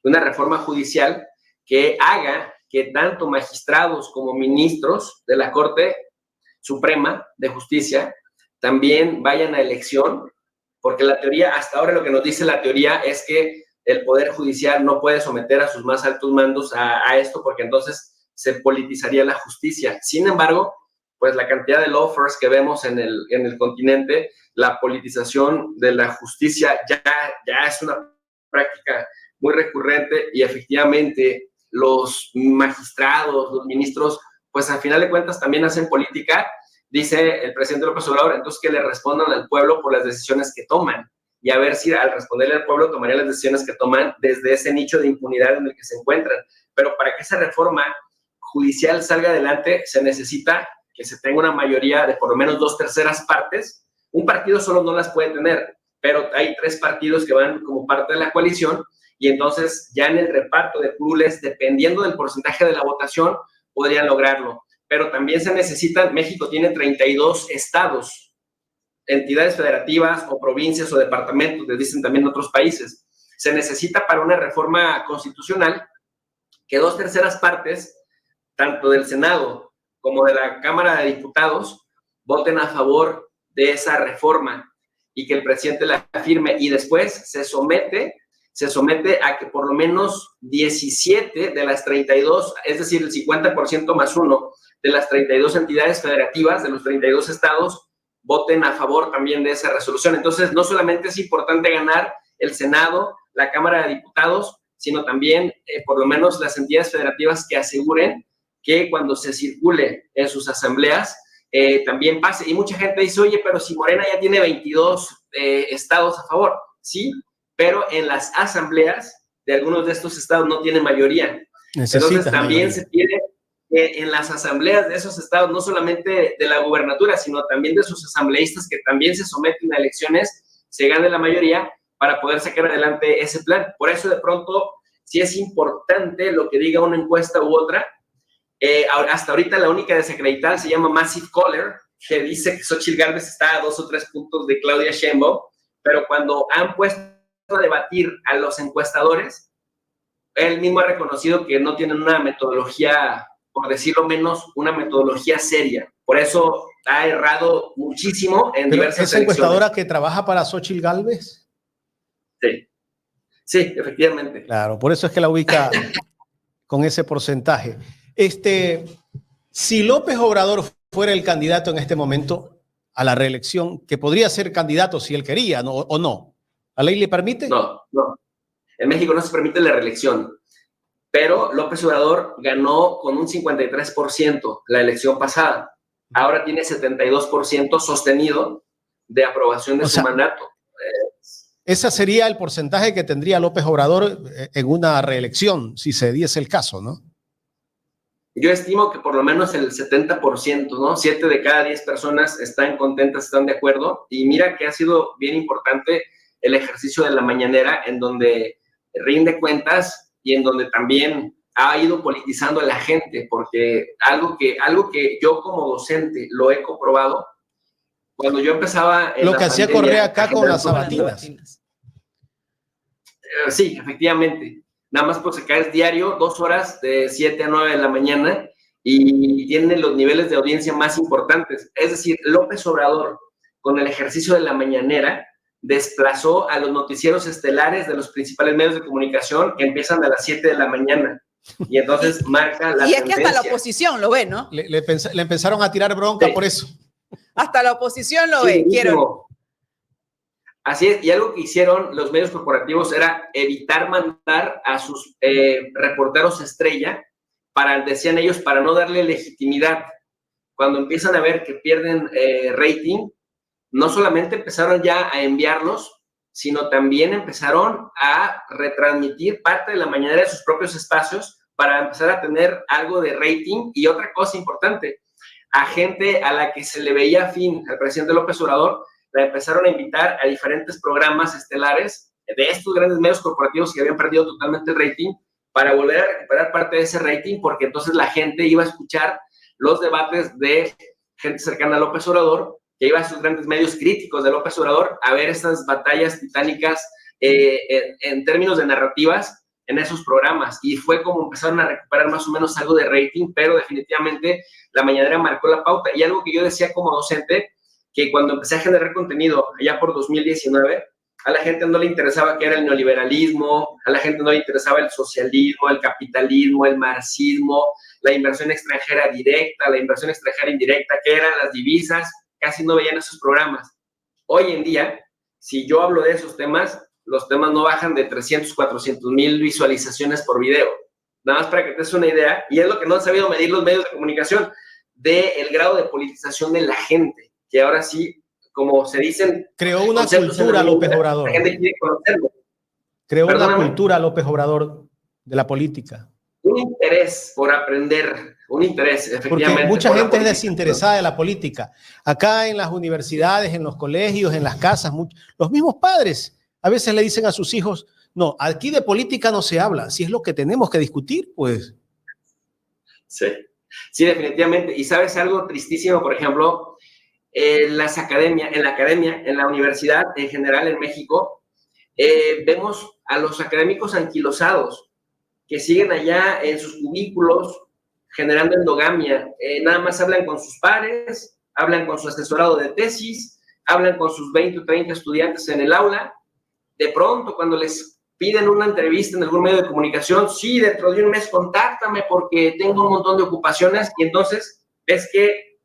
una reforma judicial que haga que tanto magistrados como ministros de la Corte Suprema de Justicia también vayan a elección, porque la teoría, hasta ahora lo que nos dice la teoría es que el Poder Judicial no puede someter a sus más altos mandos a esto, porque entonces se politizaría la justicia. Sin embargo, pues la cantidad de lawfers que vemos en el continente, la politización de la justicia ya es una práctica muy recurrente, y efectivamente los magistrados, los ministros, pues al final de cuentas también hacen política, dice el presidente López Obrador. Entonces que le respondan al pueblo por las decisiones que toman, y a ver si al responderle al pueblo tomarían las decisiones que toman desde ese nicho de impunidad en el que se encuentran. Pero para que esa reforma judicial salga adelante, se necesita que se tenga una mayoría de por lo menos 2/3 partes. Un partido solo no las puede tener, pero hay 3 partidos que van como parte de la coalición, y entonces ya en el reparto de curules, dependiendo del porcentaje de la votación, podrían lograrlo. pero también se necesitan, México tiene 32 estados, entidades federativas o provincias o departamentos, les dicen también en otros países. Se necesita para una reforma constitucional que 2/3 partes, tanto del Senado como de la Cámara de Diputados, voten a favor de esa reforma y que el presidente la firme, y después se somete a que por lo menos 17 de las 32, es decir, el 50% más 1 de las 32 entidades federativas de los 32 estados voten a favor también de esa resolución. Entonces, no solamente es importante ganar el Senado, la Cámara de Diputados, sino también por lo menos las entidades federativas que aseguren que cuando se circule en sus asambleas también pase. Y mucha gente dice, oye, pero si Morena ya tiene 22 estados a favor, sí, pero en las asambleas de algunos de estos estados no tiene mayoría. Entonces también se pide que en las asambleas de esos estados, no solamente de la gubernatura, sino también de sus asambleístas que también se someten a elecciones, se gane la mayoría para poder sacar adelante ese plan. Por eso de pronto sí es importante lo que diga una encuesta u otra. Hasta ahorita la única desacreditada se llama Massive Caller, que dice que Xóchitl Gálvez está a 2 o 3 puntos de Claudia Sheinbaum, pero cuando han puesto a debatir a los encuestadores, él mismo ha reconocido que no tienen una metodología, por decirlo menos, una metodología seria. Por eso ha errado muchísimo en diversas elecciones. ¿Esa encuestadora que trabaja para Xóchitl Gálvez? Sí. Sí, efectivamente. Claro, por eso es que la ubica con ese porcentaje. Si López Obrador fuera el candidato en este momento a la reelección, que podría ser candidato si él quería, ¿no? ¿O no? ¿La ley le permite? No. En México no se permite la reelección, pero López Obrador ganó con un 53% la elección pasada. Ahora tiene 72% sostenido de aprobación de su mandato. Ese sería el porcentaje que tendría López Obrador en una reelección, si se diese el caso, ¿no? Yo estimo que por lo menos el 70%, ¿no? 7 de cada 10 personas están contentas, están de acuerdo. Y mira que ha sido bien importante el ejercicio de la mañanera, en donde rinde cuentas y en donde también ha ido politizando a la gente, porque algo que yo como docente lo he comprobado. Cuando yo empezaba en lo que hacía Correa acá con las sabatinas. Sí, efectivamente. Nada más pues acá es diario, 2 horas de 7 a 9 de la mañana y tiene los niveles de audiencia más importantes. Es decir, López Obrador, con el ejercicio de la mañanera, desplazó a los noticieros estelares de los principales medios de comunicación que empiezan a las 7 de la mañana. Y entonces marca la tendencia. Y es que hasta la oposición lo ve, ¿no? Le empezaron a tirar bronca por eso. Hasta la oposición lo ve. Quiero. Así es, y algo que hicieron los medios corporativos era evitar mandar a sus reporteros estrella, decían ellos, para no darle legitimidad. Cuando empiezan a ver que pierden rating, no solamente empezaron ya a enviarlos, sino también empezaron a retransmitir parte de la mañanera de sus propios espacios para empezar a tener algo de rating. Y otra cosa importante, a gente a la que se le veía afín al presidente López Obrador, la empezaron a invitar a diferentes programas estelares de estos grandes medios corporativos que habían perdido totalmente el rating, para volver a recuperar parte de ese rating, porque entonces la gente iba a escuchar los debates de gente cercana a López Obrador, que iba a esos grandes medios críticos de López Obrador a ver estas batallas titánicas en términos de narrativas en esos programas. Y fue como empezaron a recuperar más o menos algo de rating, pero definitivamente la mañanera marcó la pauta. Y algo que yo decía como docente, que cuando empecé a generar contenido allá por 2019, a la gente no le interesaba qué era el neoliberalismo, a la gente no le interesaba el socialismo, el capitalismo, el marxismo, la inversión extranjera directa, la inversión extranjera indirecta, qué eran las divisas, casi no veían esos programas. Hoy en día, si yo hablo de esos temas, los temas no bajan de 300, 400 mil visualizaciones por video. Nada más para que te des una idea, y es lo que no han sabido medir los medios de comunicación, del grado de politización de la gente, que ahora sí, como se dicen... Creó una cultura López Obrador. La gente quiere conocerlo. Creó una cultura López Obrador de la política. Un interés por aprender, un interés, efectivamente. Porque mucha gente es desinteresada de la política. Acá en las universidades, en los colegios, en las casas, los mismos padres a veces le dicen a sus hijos, no, aquí de política no se habla. Si es lo que tenemos que discutir, pues... Sí. Sí, definitivamente. Y sabes algo tristísimo, por ejemplo, en la academia, en la universidad en general en México, vemos a los académicos anquilosados que siguen allá en sus cubículos generando endogamia. Nada más hablan con sus pares, hablan con su asesorado de tesis, hablan con sus 20 o 30 estudiantes en el aula. De pronto, cuando les piden una entrevista en algún medio de comunicación, sí, dentro de un mes contáctame porque tengo un montón de ocupaciones, y entonces es que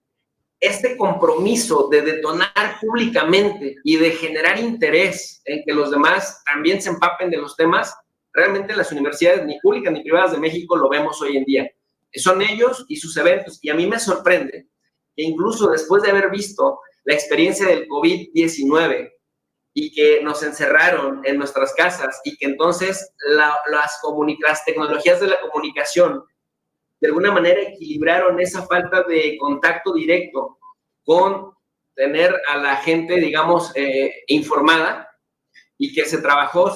este compromiso de detonar públicamente y de generar interés en que los demás también se empapen de los temas, realmente las universidades ni públicas ni privadas de México lo vemos hoy en día. Son ellos y sus eventos, y a mí me sorprende que incluso después de haber visto la experiencia del COVID-19 y que nos encerraron en nuestras casas y que entonces las tecnologías de la comunicación de alguna manera equilibraron esa falta de contacto directo con tener a la gente, digamos, informada, y que se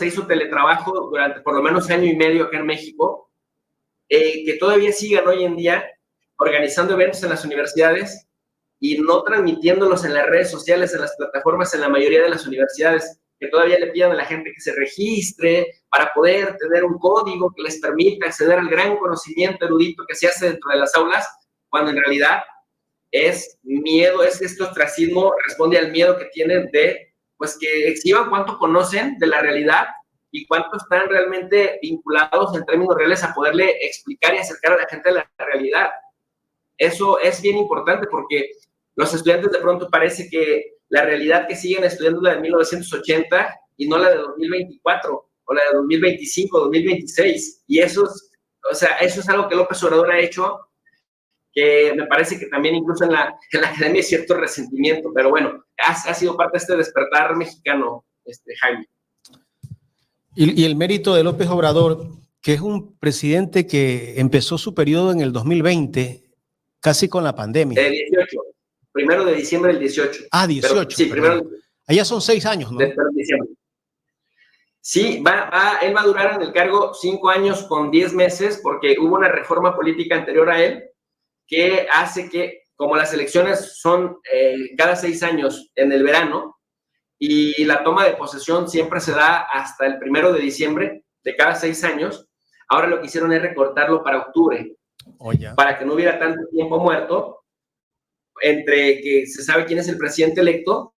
hizo teletrabajo durante por lo menos año y medio acá en México, que todavía sigan hoy en día organizando eventos en las universidades y no transmitiéndolos en las redes sociales, en las plataformas, en la mayoría de las universidades, que todavía le pidan a la gente que se registre para poder tener un código que les permita acceder al gran conocimiento erudito que se hace dentro de las aulas, cuando en realidad es miedo, es este ostracismo, responde al miedo que tienen de, pues, que exhiban cuánto conocen de la realidad y cuánto están realmente vinculados en términos reales a poderle explicar y acercar a la gente a la realidad. Eso es bien importante porque los estudiantes de pronto parece que la realidad que siguen estudiando es la de 1980 y no la de 2024 o la de 2025, 2026. Y eso es algo que López Obrador ha hecho, que me parece que también incluso en la academia hay cierto resentimiento, pero bueno, ha sido parte de este despertar mexicano, Jaime. Y el mérito de López Obrador, que es un presidente que empezó su periodo en el 2020, casi con la pandemia. 18, 1 de diciembre del 18. Ah, 18. Pero, sí, primero. Allá son 6 años, ¿no? De diciembre. Sí, él va a durar en el cargo 5 años con 10 meses, porque hubo una reforma política anterior a él que hace que, como las elecciones son cada 6 años en el verano, y la toma de posesión siempre se da hasta el 1 de diciembre de cada 6 años, ahora lo que hicieron es recortarlo para octubre, para que no hubiera tanto tiempo muerto entre que se sabe quién es el presidente electo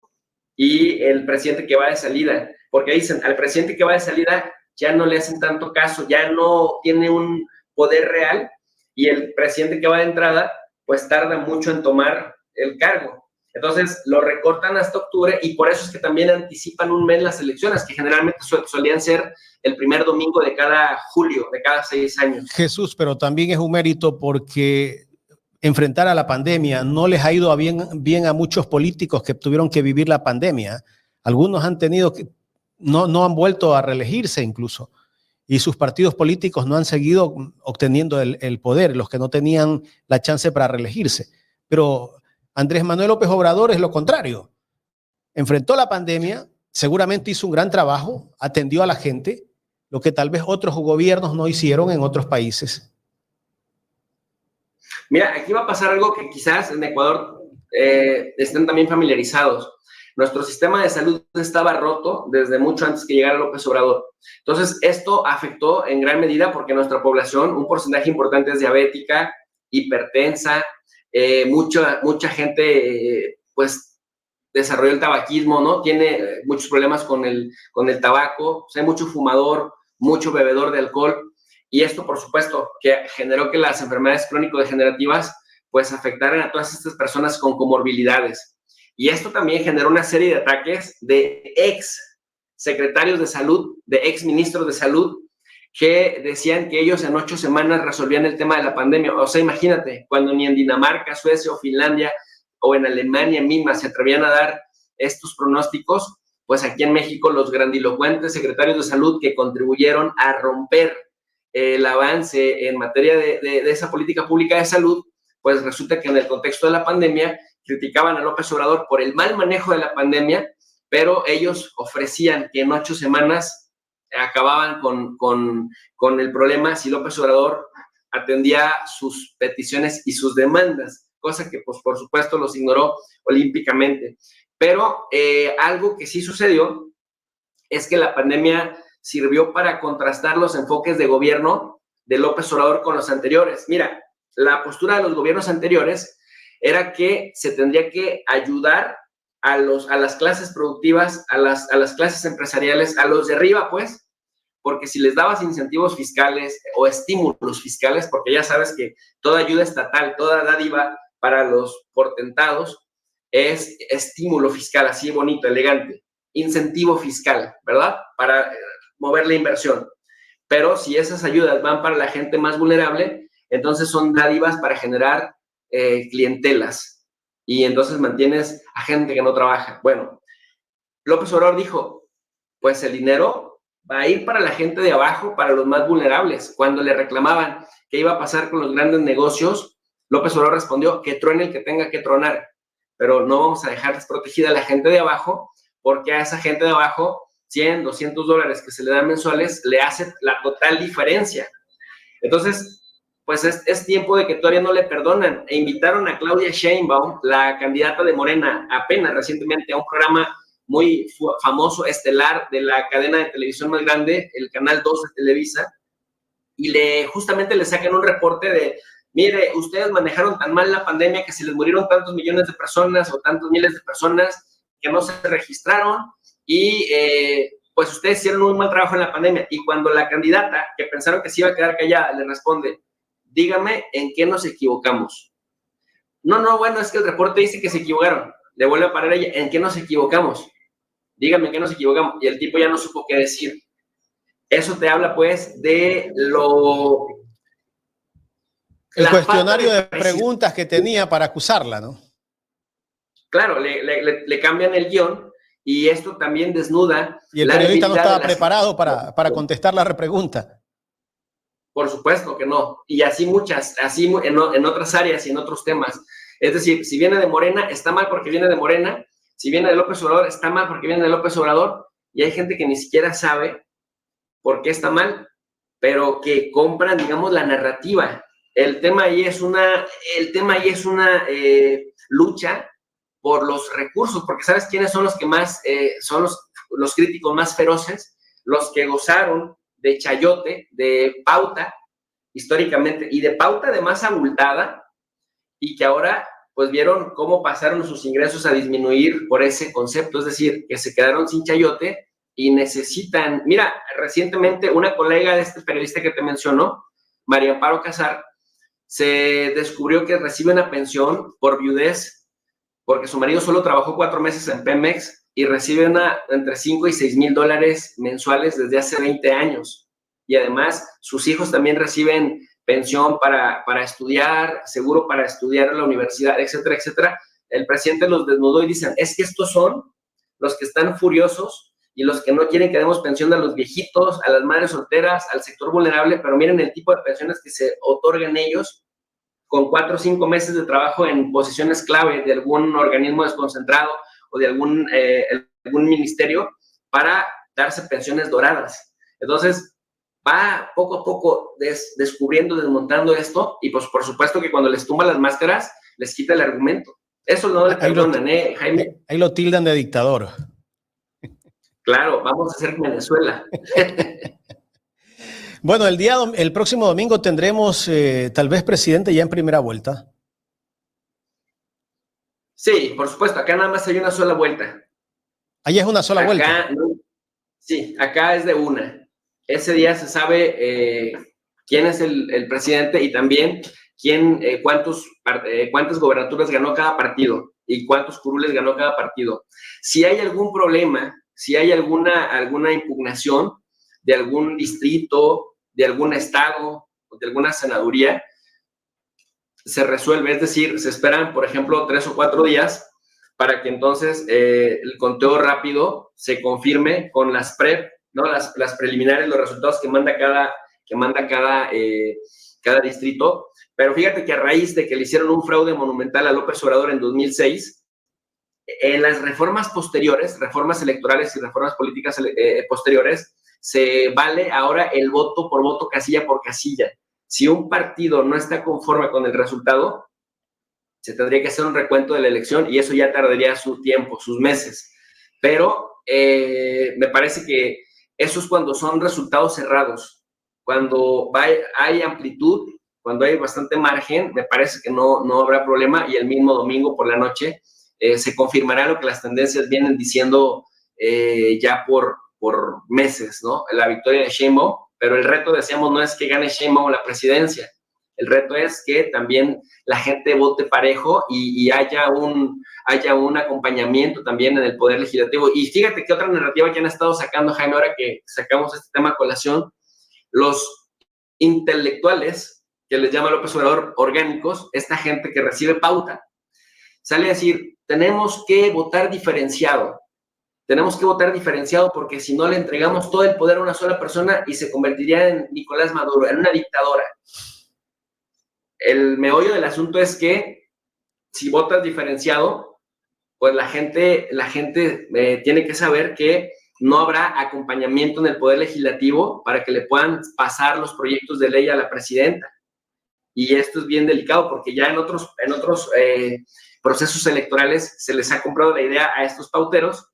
y el presidente que va de salida, porque dicen, al presidente que va de salida ya no le hacen tanto caso, ya no tiene un poder real, y el presidente que va de entrada, pues tarda mucho en tomar el cargo. Entonces lo recortan hasta octubre, y por eso es que también anticipan un mes las elecciones, que generalmente solían ser el primer domingo de cada julio, de cada 6 años. Jesús, pero también es un mérito porque enfrentar a la pandemia no les ha ido bien a muchos políticos que tuvieron que vivir la pandemia. Algunos han tenido que, no han vuelto a reelegirse incluso, y sus partidos políticos no han seguido obteniendo el poder, los que no tenían la chance para reelegirse. Pero Andrés Manuel López Obrador es lo contrario. Enfrentó la pandemia, seguramente hizo un gran trabajo, atendió a la gente, lo que tal vez otros gobiernos no hicieron en otros países. Mira, aquí va a pasar algo que quizás en Ecuador estén también familiarizados. Nuestro sistema de salud estaba roto desde mucho antes que llegara López Obrador. Entonces, esto afectó en gran medida porque nuestra población, un porcentaje importante es diabética, hipertensa, mucha gente, pues, desarrolló el tabaquismo, ¿no? Tiene muchos problemas con el tabaco, o sea, hay mucho fumador, mucho bebedor de alcohol, y esto, por supuesto, que generó que las enfermedades crónico-degenerativas, pues, afectaran a todas estas personas con comorbilidades. Y esto también generó una serie de ataques de ex secretarios de salud, de ex ministros de salud, que decían que ellos en 8 semanas resolvían el tema de la pandemia. O sea, imagínate, cuando ni en Dinamarca, Suecia o Finlandia o en Alemania misma se atrevían a dar estos pronósticos, pues aquí en México los grandilocuentes secretarios de salud que contribuyeron a romper el avance en materia de esa política pública de salud, pues resulta que en el contexto de la pandemia criticaban a López Obrador por el mal manejo de la pandemia, pero ellos ofrecían que en 8 semanas acababan con el problema si López Obrador atendía sus peticiones y sus demandas, cosa que pues por supuesto los ignoró olímpicamente. Pero algo que sí sucedió es que la pandemia sirvió para contrastar los enfoques de gobierno de López Obrador con los anteriores. Mira, la postura de los gobiernos anteriores era que se tendría que ayudar a las clases productivas, a las clases empresariales, a los de arriba, pues, porque si les dabas incentivos fiscales o estímulos fiscales, porque ya sabes que toda ayuda estatal, toda dádiva para los potentados es estímulo fiscal, así bonito, elegante, incentivo fiscal, ¿verdad? Para mover la inversión. Pero si esas ayudas van para la gente más vulnerable, entonces son dádivas para generar clientelas, y entonces mantienes a gente que no trabaja. Bueno, López Obrador dijo, pues el dinero va a ir para la gente de abajo, para los más vulnerables. Cuando le reclamaban qué iba a pasar con los grandes negocios, López Obrador respondió que truene el que tenga que tronar, pero no vamos a dejar desprotegida a la gente de abajo, porque a esa gente de abajo, 100, 200 dólares que se le dan mensuales, le hace la total diferencia. Entonces, pues es tiempo de que todavía no le perdonan. E invitaron a Claudia Sheinbaum, la candidata de Morena, apenas recientemente a un programa muy famoso, estelar, de la cadena de televisión más grande, el Canal 2 de Televisa, y justamente le sacan un reporte de, mire, ustedes manejaron tan mal la pandemia que se les murieron tantos millones de personas o tantos miles de personas que no se registraron, y pues ustedes hicieron un mal trabajo en la pandemia. Y cuando la candidata, que pensaron que se iba a quedar callada, le responde, dígame en qué nos equivocamos. No, bueno, es que el reporte dice que se equivocaron. Le vuelve a parar ella, ¿en qué nos equivocamos? Dígame en qué nos equivocamos. Y el tipo ya no supo qué decir. Eso te habla, pues, de lo... El cuestionario de preguntas que tenía para acusarla, ¿no? Claro, le cambian el guión, y esto también desnuda... Y el periodista no estaba preparado para contestar la repregunta. Por supuesto que no. Y así muchas, así en otras áreas y en otros temas. Es decir, si viene de Morena, está mal porque viene de Morena. Si viene de López Obrador, está mal porque viene de López Obrador. Y hay gente que ni siquiera sabe por qué está mal, pero que compran, digamos, la narrativa. El tema ahí es una lucha por los recursos, porque ¿sabes quiénes son los que más, son los críticos más feroces? Los que gozaron de chayote, de pauta, históricamente, y de pauta además abultada, y que ahora pues vieron cómo pasaron sus ingresos a disminuir por ese concepto, es decir, que se quedaron sin chayote y necesitan... Mira, recientemente una colega de este periodista que te mencionó, María Amparo Casar, se descubrió que recibe una pensión por viudez, porque su marido solo trabajó 4 meses en Pemex, y recibe entre 5 y 6 mil dólares mensuales desde hace 20 años. Y además, sus hijos también reciben pensión para estudiar, seguro para estudiar en la universidad, etcétera, etcétera. El presidente los desnudó y dicen, es que estos son los que están furiosos y los que no quieren que demos pensión a los viejitos, a las madres solteras, al sector vulnerable, pero miren el tipo de pensiones que se otorgan ellos con 4 o 5 meses de trabajo en posiciones clave de algún organismo desconcentrado o de algún ministerio para darse pensiones doradas. Entonces, va poco a poco descubriendo, desmontando esto, y pues por supuesto que cuando les tumba las máscaras, les quita el argumento. Eso no le perdonan, Jaime. Ahí lo tildan de dictador. Claro, vamos a hacer Venezuela. Bueno, el próximo domingo tendremos tal vez presidente ya en primera vuelta. Sí, por supuesto, acá nada más hay una sola vuelta. Allá es una sola vuelta. Sí, acá es de una. Ese día se sabe quién es el presidente, y también cuántas gobernaturas ganó cada partido y cuántos curules ganó cada partido. Si hay algún problema, si hay alguna impugnación de algún distrito, de algún estado, de alguna senaduría, se resuelve, es decir, se esperan, por ejemplo, 3 o 4 días para que entonces el conteo rápido se confirme con las PREP, ¿no? Las preliminares, los resultados que manda cada distrito. Pero fíjate que a raíz de que le hicieron un fraude monumental a López Obrador en 2006, en las reformas posteriores, reformas electorales y reformas políticas posteriores, se vale ahora el voto por voto, casilla por casilla. Si un partido no está conforme con el resultado, se tendría que hacer un recuento de la elección y eso ya tardaría su tiempo, sus meses. Pero me parece que eso es cuando son resultados cerrados. Cuando hay amplitud, cuando hay bastante margen, me parece que no habrá problema y el mismo domingo por la noche se confirmará lo que las tendencias vienen diciendo ya por meses, ¿no? La victoria de Sheinbaum, pero el reto, decíamos, no es que gane Sheinbaum la presidencia, el reto es que también la gente vote parejo y haya un acompañamiento también en el Poder Legislativo. Y fíjate que otra narrativa que han estado sacando, Jaime, ahora que sacamos este tema a colación, los intelectuales, que les llama López Obrador orgánicos, esta gente que recibe pauta, sale a decir, tenemos que votar diferenciado porque si no le entregamos todo el poder a una sola persona y se convertiría en Nicolás Maduro, en una dictadura. El meollo del asunto es que si votas diferenciado, pues la gente tiene que saber que no habrá acompañamiento en el Poder Legislativo para que le puedan pasar los proyectos de ley a la presidenta. Y esto es bien delicado porque ya en otros procesos electorales se les ha comprado la idea a estos pauteros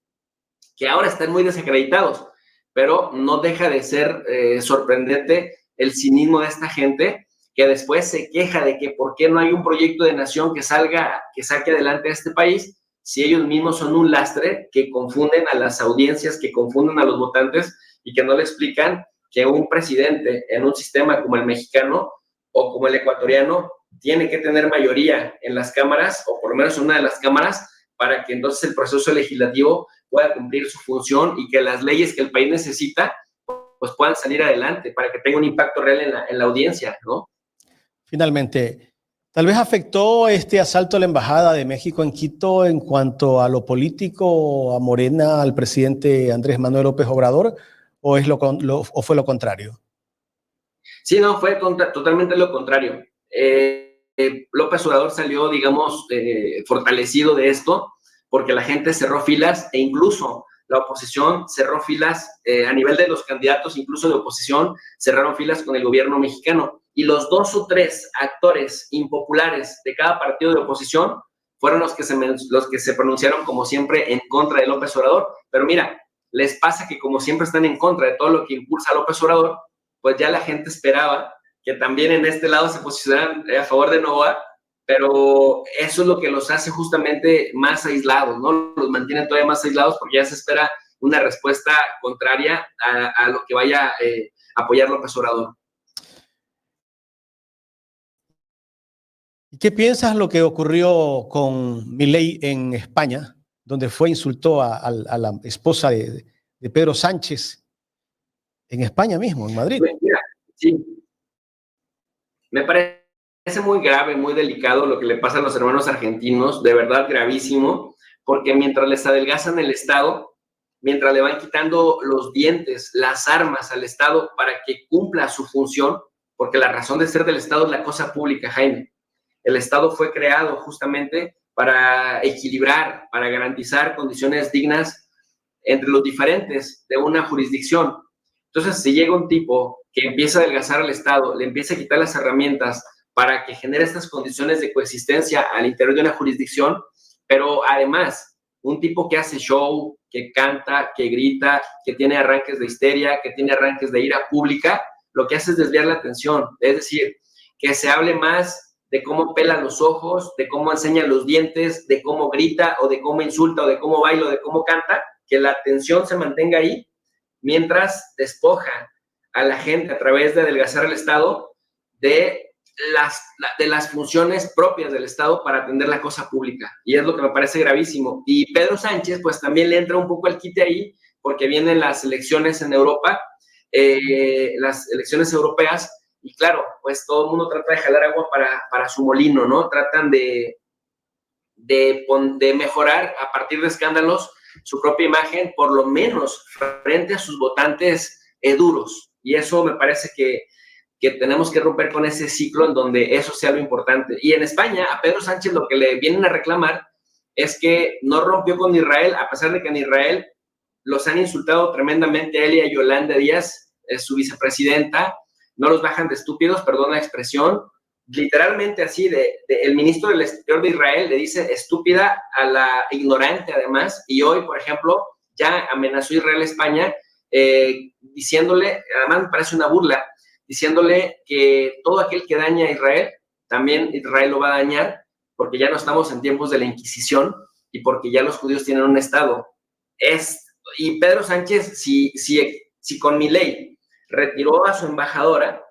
que ahora están muy desacreditados, pero no deja de ser sorprendente el cinismo de esta gente que después se queja de que por qué no hay un proyecto de nación que saque adelante a este país, si ellos mismos son un lastre que confunden a las audiencias, que confunden a los votantes y que no le explican que un presidente en un sistema como el mexicano o como el ecuatoriano tiene que tener mayoría en las cámaras, o por lo menos una de las cámaras, para que entonces el proceso legislativo pueda cumplir su función y que las leyes que el país necesita pues puedan salir adelante para que tenga un impacto real en la audiencia, ¿no? Finalmente, ¿tal vez afectó este asalto a la Embajada de México en Quito en cuanto a lo político, a Morena, al presidente Andrés Manuel López Obrador, o fue lo contrario? Sí, no, fue totalmente lo contrario. López Obrador salió, digamos, fortalecido de esto, porque la gente cerró filas e incluso la oposición cerró filas a nivel de los candidatos, incluso de oposición, cerraron filas con el gobierno mexicano. Y los 2 o 3 actores impopulares de cada partido de oposición fueron los que se pronunciaron, como siempre, en contra de López Obrador. Pero mira, les pasa que como siempre están en contra de todo lo que impulsa López Obrador, pues ya la gente esperaba que también en este lado se posicionaran a favor de Novoa, pero eso es lo que los hace justamente más aislados, ¿no? Los mantiene todavía más aislados porque ya se espera una respuesta contraria a lo que vaya a apoyar López Obrador. ¿Qué piensas lo que ocurrió con Milei en España, donde insultó a la esposa de Pedro Sánchez en España mismo, en Madrid? Mira, sí. Me parece muy grave, muy delicado lo que le pasa a los hermanos argentinos, de verdad gravísimo, porque mientras les adelgazan el Estado, mientras le van quitando los dientes, las armas al Estado para que cumpla su función, porque la razón de ser del Estado es la cosa pública, Jaime. El Estado fue creado justamente para equilibrar, para garantizar condiciones dignas entre los diferentes de una jurisdicción. Entonces, si llega un tipo que empieza a adelgazar al Estado, le empieza a quitar las herramientas para que genere estas condiciones de coexistencia al interior de una jurisdicción, pero además, un tipo que hace show, que canta, que grita, que tiene arranques de histeria, que tiene arranques de ira pública, lo que hace es desviar la atención, es decir, que se hable más de cómo pela los ojos, de cómo enseña los dientes, de cómo grita, o de cómo insulta, o de cómo baila, o de cómo canta, que la atención se mantenga ahí, mientras despoja a la gente a través de adelgazar el Estado de las funciones propias del Estado para atender la cosa pública. Y es lo que me parece gravísimo. Y Pedro Sánchez, pues también le entra un poco al quite ahí, porque vienen las elecciones en Europa, las elecciones europeas, y claro, pues todo el mundo trata de jalar agua para su molino, ¿no? Tratan de mejorar a partir de escándalos su propia imagen, por lo menos frente a sus votantes duros. Y eso me parece que tenemos que romper con ese ciclo en donde eso sea lo importante. Y en España, a Pedro Sánchez lo que le vienen a reclamar es que no rompió con Israel, a pesar de que en Israel los han insultado tremendamente a él y a Yolanda Díaz, su vicepresidenta, no los bajan de estúpidos, perdón la expresión, literalmente así, el ministro del Exterior de Israel le dice estúpida a la ignorante además, y hoy, por ejemplo, ya amenazó Israel a España, diciéndole, además me parece una burla, diciéndole que todo aquel que daña a Israel, también Israel lo va a dañar, porque ya no estamos en tiempos de la Inquisición y porque ya los judíos tienen un Estado. Y Pedro Sánchez, si con Milei retiró a su embajadora,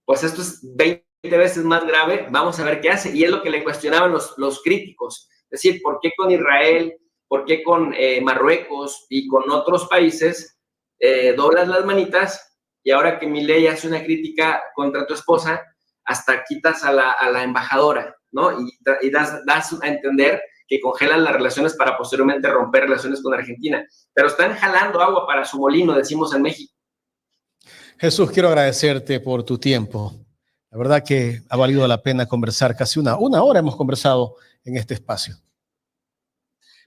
pues esto es 20 veces más grave, vamos a ver qué hace. Y es lo que le cuestionaban los críticos. Es decir, ¿por qué con Israel, por qué con Marruecos y con otros países doblas las manitas y ahora que Milei hace una crítica contra tu esposa, hasta quitas a la embajadora, ¿no? Y das a entender que congelan las relaciones para posteriormente romper relaciones con Argentina. Pero están jalando agua para su molino, decimos en México. Jesús, quiero agradecerte por tu tiempo. La verdad que ha valido la pena conversar, casi una hora hemos conversado en este espacio.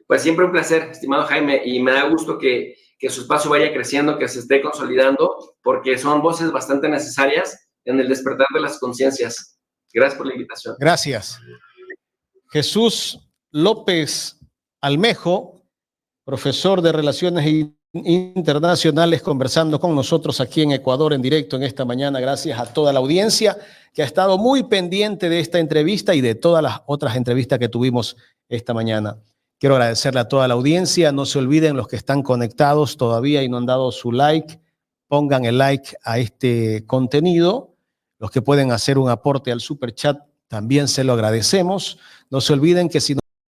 Pues siempre un placer, estimado Jaime, y me da gusto que su espacio vaya creciendo, que se esté consolidando, porque son voces bastante necesarias en el despertar de las conciencias. Gracias por la invitación. Gracias. Jesús López Almejo, profesor de Relaciones Internacionales, conversando con nosotros aquí en Ecuador en directo en esta mañana. Gracias a toda la audiencia que ha estado muy pendiente de esta entrevista y de todas las otras entrevistas que tuvimos esta mañana. Quiero agradecerle a toda la audiencia. No se olviden, los que están conectados todavía y no han dado su like, pongan el like a este contenido. Los que pueden hacer un aporte al superchat también se lo agradecemos. No se olviden que si